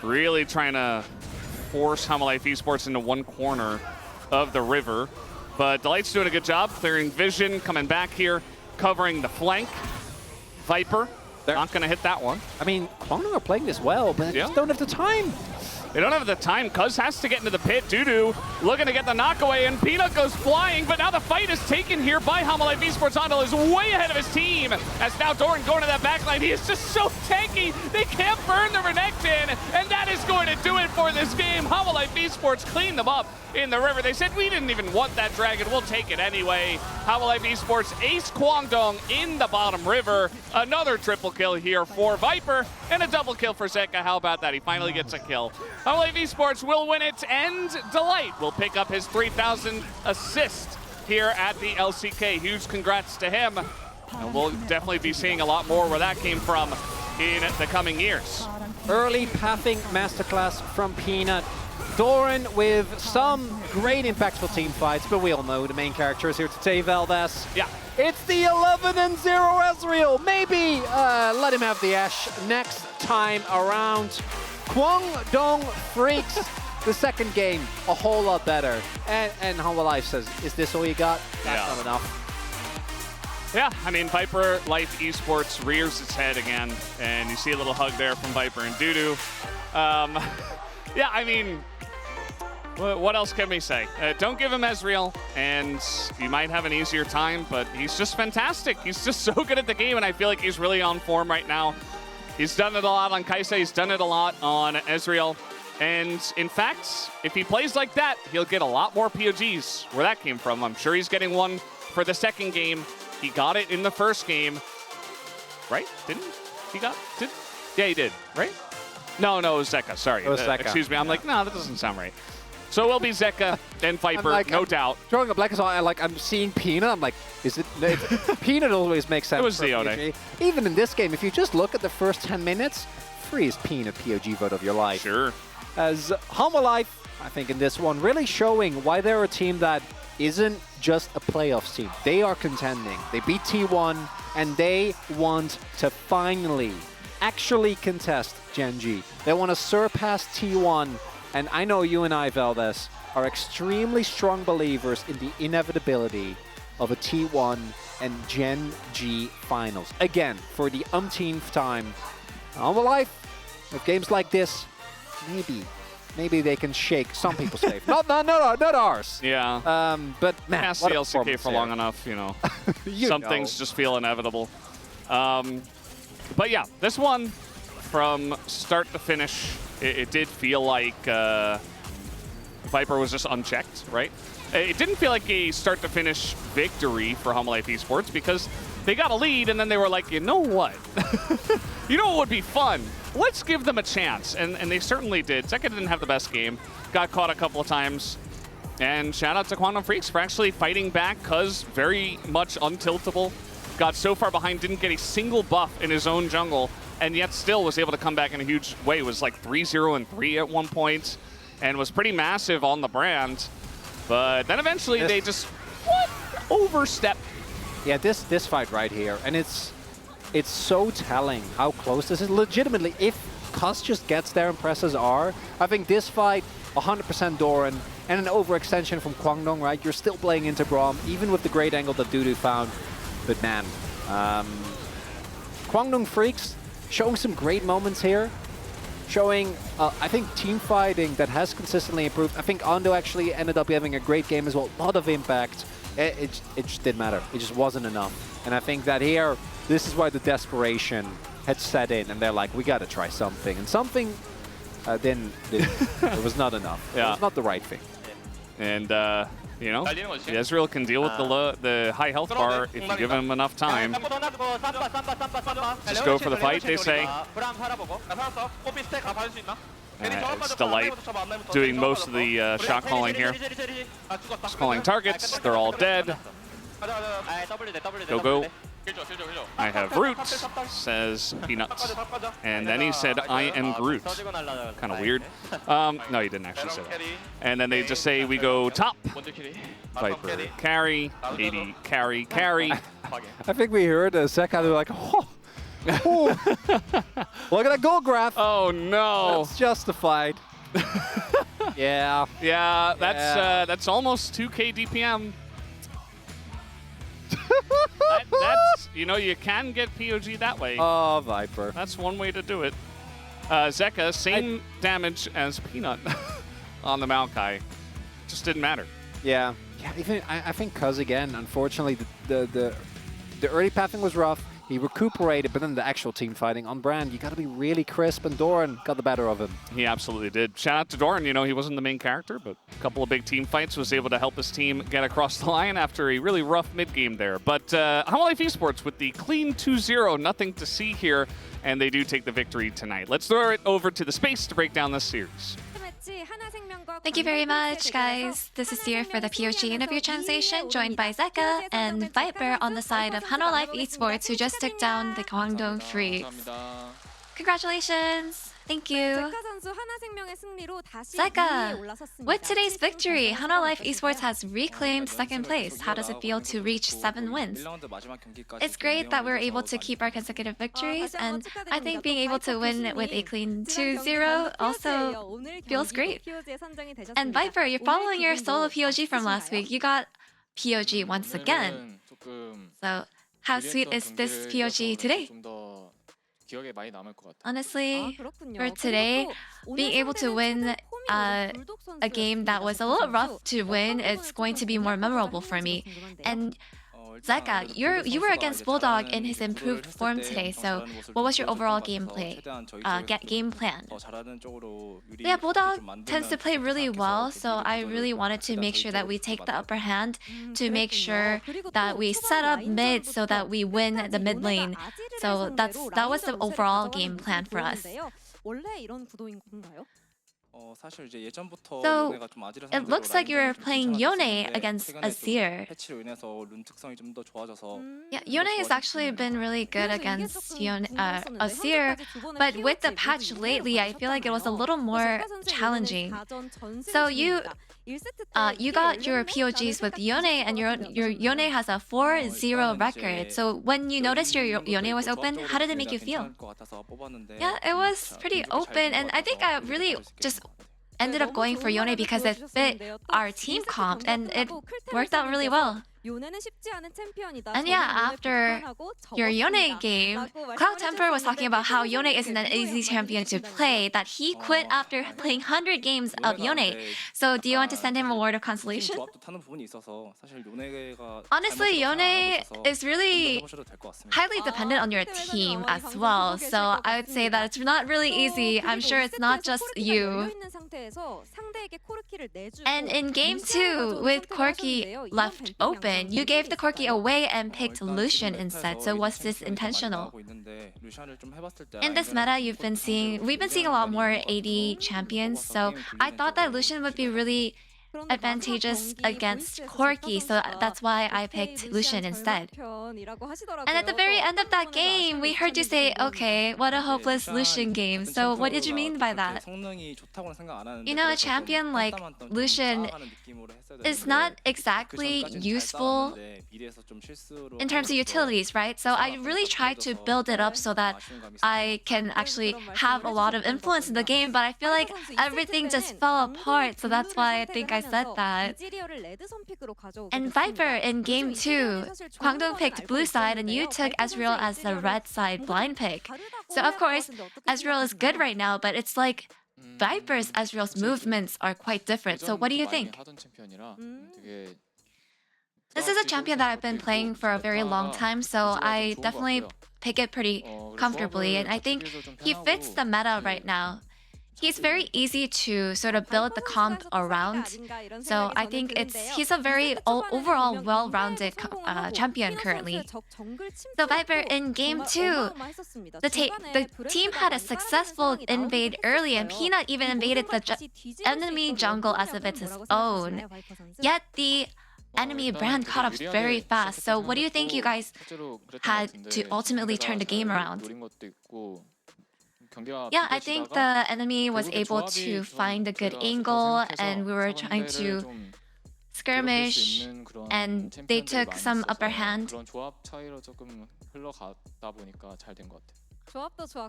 Really trying to force Hamalife Esports into one corner of the river. But Delight's doing a good job clearing vision, coming back here, covering the flank. Viper, not going to hit that one. I mean, Guangdong are playing this well, but they just don't have the time. They don't have the time. Cuz has to get into the pit. Dudu looking to get the knockaway, and Peanut goes flying, but now the fight is taken here by Hamalife Esports. Andal is way ahead of his team. As now Doran going to that backline. He is just so tanky. They can't burn the Renekton, and that is going to do it for this game. Hamalife Esports cleaned them up in the river. They said, we didn't even want that dragon. We'll take it anyway. Hamalife Esports ace Guangdong in the bottom river. Another triple kill here for Viper, and a double kill for Zeka. How about that? He finally gets a kill. Hamalife Esports will win it, and Delight will pick up his 3,000th assist here at the LCK. Huge congrats to him. And we'll definitely be seeing a lot more where that came from in the coming years. Early pathing masterclass from Peanut. Doran with some great impactful team fights, but we all know the main character is here today, Valdez. Yeah. It's the 11-0 Ezreal. Maybe let him have the Ashe next time around. Guangdong Freaks, the second game, a whole lot better. And Hamalife says, is this all you got? That's not enough. Yeah, I mean, Viper Life Esports rears its head again, and you see a little hug there from Viper and Dudu. Yeah, I mean, what else can we say? Don't give him Ezreal, and you might have an easier time, but he's just fantastic. He's just so good at the game, and I feel like he's really on form right now. He's done it a lot on Kaisa, he's done it a lot on Ezreal, and in fact, if he plays like that, he'll get a lot more POGs. Where that came from, I'm sure he's getting one for the second game. He got it in the first game, right? Didn't he? Yeah, he did, right? No, it was Zeka, sorry. It was Zeka. Excuse me, I'm like, no, that doesn't sound right. So it will be Zeka and Viper, like, no doubt. Drawing a blank is like I'm seeing Peanut. I'm like, is it? Peanut always makes sense. It was for Leone. POG. Even in this game, if you just look at the first 10 minutes, freest Peanut POG vote of your life. Sure. As Hamalife, I think in this one, really showing why they're a team that isn't just a playoffs team. They are contending. They beat T1, and they want to finally actually contest Gen G. They want to surpass T1. And I know you and I, Valdez, are extremely strong believers in the inevitability of a T1 and Gen G finals. Again, for the umpteenth time. Hamalife, with games like this, maybe they can shake some people's faith. not ours. Yeah. But man, Past what the a LCK performance for there. long enough, you know. You Some know. things just feel inevitable. But yeah, this one, from start to finish, it did feel like Viper was just unchecked, right? It didn't feel like a start-to-finish victory for Hamalife Esports because they got a lead and then they were like, you know what? You know what would be fun? Let's give them a chance. And they certainly did. Zeka didn't have the best game. Got caught a couple of times. And shout out to Guangdong Freaks for actually fighting back. Cuz very much untiltable. Got so far behind, didn't get a single buff in his own jungle, and yet still was able to come back in a huge way. It was like 3-0 and 3 at one point, and was pretty massive on the brand. But then eventually they just overstep. Yeah, this fight right here, and it's so telling how close this is. Legitimately, if Cuz just gets there and presses R, I think this fight, 100% Doran, and an overextension from Guangdong, right? You're still playing into Braum, even with the great angle that Dudu found. But man, Guangdong Freaks showing some great moments here. showing, I think, team fighting that has consistently improved. I think Ando actually ended up having a great game as well. A lot of impact. It just didn't matter. It just wasn't enough. And I think that here, this is why the desperation had set in, and they're like, we got to try something. And something didn't. It was not enough. Yeah. It was not the right thing. And, you know, Ezreal can deal with the high health bar if you give him enough time. Just go for the fight, they say. It's Delight doing most of the shot calling here. Just calling targets, they're all dead. Go, go. I have Root, says Peanuts. And then he said, I am Groot. Kind of weird. No, he didn't actually say that. And then they just say, we go top. Viper, carry. 80, carry, carry. I think we heard Zeka, they're like, oh. Oh. Look at that goal graph. Oh, no. That's justified. Yeah. Yeah, that's almost 2k DPM. That's, you know, you can get POG that way. Oh, Viper. That's one way to do it. Zeka, same damage as Peanut on the Maokai. Just didn't matter. Yeah. Yeah. Even I think Cuz again. Unfortunately, the early pathing was rough. He recuperated, but then the actual team fighting on brand, you got to be really crisp, and Doran got the better of him. He absolutely did. Shout out to Doran. You know, he wasn't the main character, but a couple of big team fights was able to help his team get across the line after a really rough mid-game there. But HLE Esports with the clean 2-0, nothing to see here, and they do take the victory tonight. Let's throw it over to the space to break down this series. Thank you very much, guys. This is Seer for the POG interview translation, joined by Zeka and Viper on the side of HLE Esports, who just took down the Gwangdong Freaks. Congratulations! Thank you. Zeka, with today's victory, HLE Esports has reclaimed second place. How does it feel to reach 7 wins? It's great that we're able to keep our consecutive victories, and I think being able to win with a clean 2-0 also feels great. And Viper, you're following your solo POG from last week. You got POG once again. So how sweet is this POG today? Honestly, for today, being able to win a game that was a little rough to win, it's going to be more memorable for me. And Zeka, you were against Bulldog in his improved form today, so what was your overall game plan? Yeah, Bulldog tends to play really well, so I really wanted to make sure that we take the upper hand to make sure that we set up mid so that we win the mid lane. So that was the overall game plan for us. So, it looks like you're playing Yone against Azir. Yeah, Yone has actually been really good against Azir, but with the patch lately, I feel like it was a little more challenging. So you got your POGs with Yone, and your Yone has a 4-0 record. So when you noticed your Yone was open, how did it make you feel? Yeah, it was pretty open, and I think I really just ended up going for Yone because it fit our team comp, and it worked out really well. And yeah, after your Yone game, Cloud Temper was talking about how Yone isn't an easy champion to play, that he quit after playing 100 games of Yone. So do you want to send him a word of consolation? Honestly, Yone is really highly dependent on your team as well. So I would say that it's not really easy. I'm sure it's not just you. And in game 2, with Corki left open, you gave the Corki away and picked Lucian instead. So was this intentional? In this meta, we've been seeing a lot more AD champions. So I thought that Lucian would be really advantageous against Corki, so that's why I picked Lucian instead. And at the very end of that game, we heard you say, okay, what a hopeless Lucian game. So what did you mean by that? You know, a champion like Lucian is not exactly useful in terms of utilities, right? So I really tried to build it up so that I can actually have a lot of influence in the game, but I feel like everything just fell apart, so that's why I think I said that. And Viper, in game 2, Kwangdong picked blue side and you took Ezreal as the red side blind pick. So of course, Ezreal is good right now, but it's like Viper's Ezreal's movements are quite different. So what do you think? This is a champion that I've been playing for a very long time, so I definitely pick it pretty comfortably, and I think he fits the meta right now. He's very easy to sort of build the comp around, so I think he's a very overall well-rounded champion currently. So Viper, in game 2, the team had a successful invade early, and Peanut even invaded the enemy jungle as if it's his own. Yet the enemy brand caught up very fast. So what do you think you guys had to ultimately turn the game around? Yeah, I think the enemy was able to find a good angle, and we were trying to skirmish, and they took some upper hand.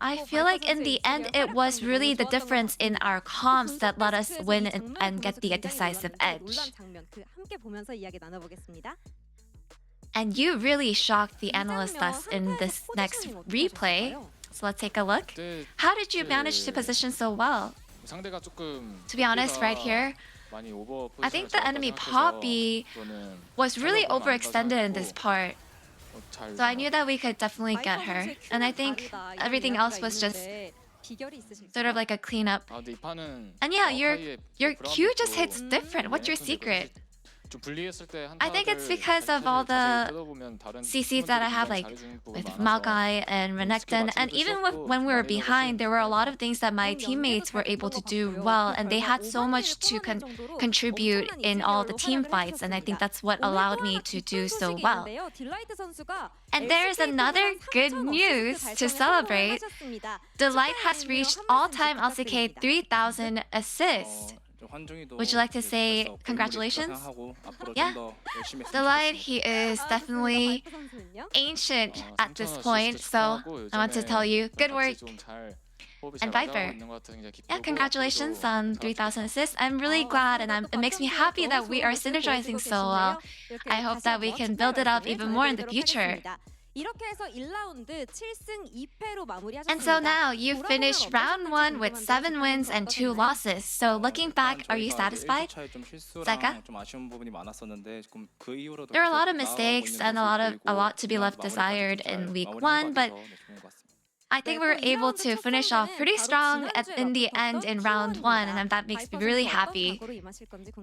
I feel like in the end, it was really the difference in our comps that let us win and get the decisive edge. And you really shocked the analysts us in this next replay. So let's take a look. How did you manage to position so well? To be honest, right here, I think the enemy Poppy was really overextended in this part. So I knew that we could definitely get her. And I think everything else was just sort of like a cleanup. And yeah, your Q just hits different. What's your secret? I think it's because of all the CCs that I have, like with Maokai and Renekton, and even when we were behind, there were a lot of things that my teammates were able to do well, and they had so much to contribute in all the team fights, and I think that's what allowed me to do so well. And there's another good news to celebrate. Delight has reached all-time LCK 3,000 assists. Would you like to say congratulations? Yeah. Delight, he is definitely ancient at this point, so I want to tell you, good work. And Viper, yeah, congratulations on 3,000 assists. I'm really glad, and it makes me happy that we are synergizing so well. I hope that we can build it up even more in the future. And so now you finished round 1 with 7 wins and 2 losses. So looking back, are you satisfied? Zeka? There are a lot of mistakes and a lot to be left desired in week 1, but I think we were able to finish off pretty strong in the end in round 1, and that makes me really happy.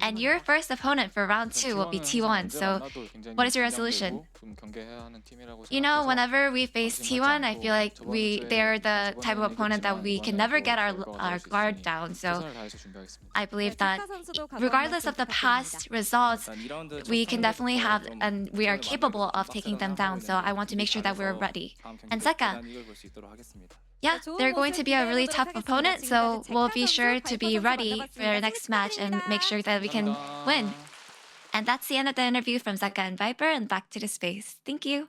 And your first opponent for round 2 will be T1, so what is your resolution? You know, whenever we face T1, I feel like they're the type of opponent that we can never get our guard down, so I believe that regardless of the past results, we can definitely have, and we are capable of taking them down, so I want to make sure that we're ready. And Zeka, yeah, they're going to be a really tough opponent, so we'll be sure to be ready for our next match and make sure that we can win. And that's the end of the interview from Zeka and Viper, and back to the space. Thank you.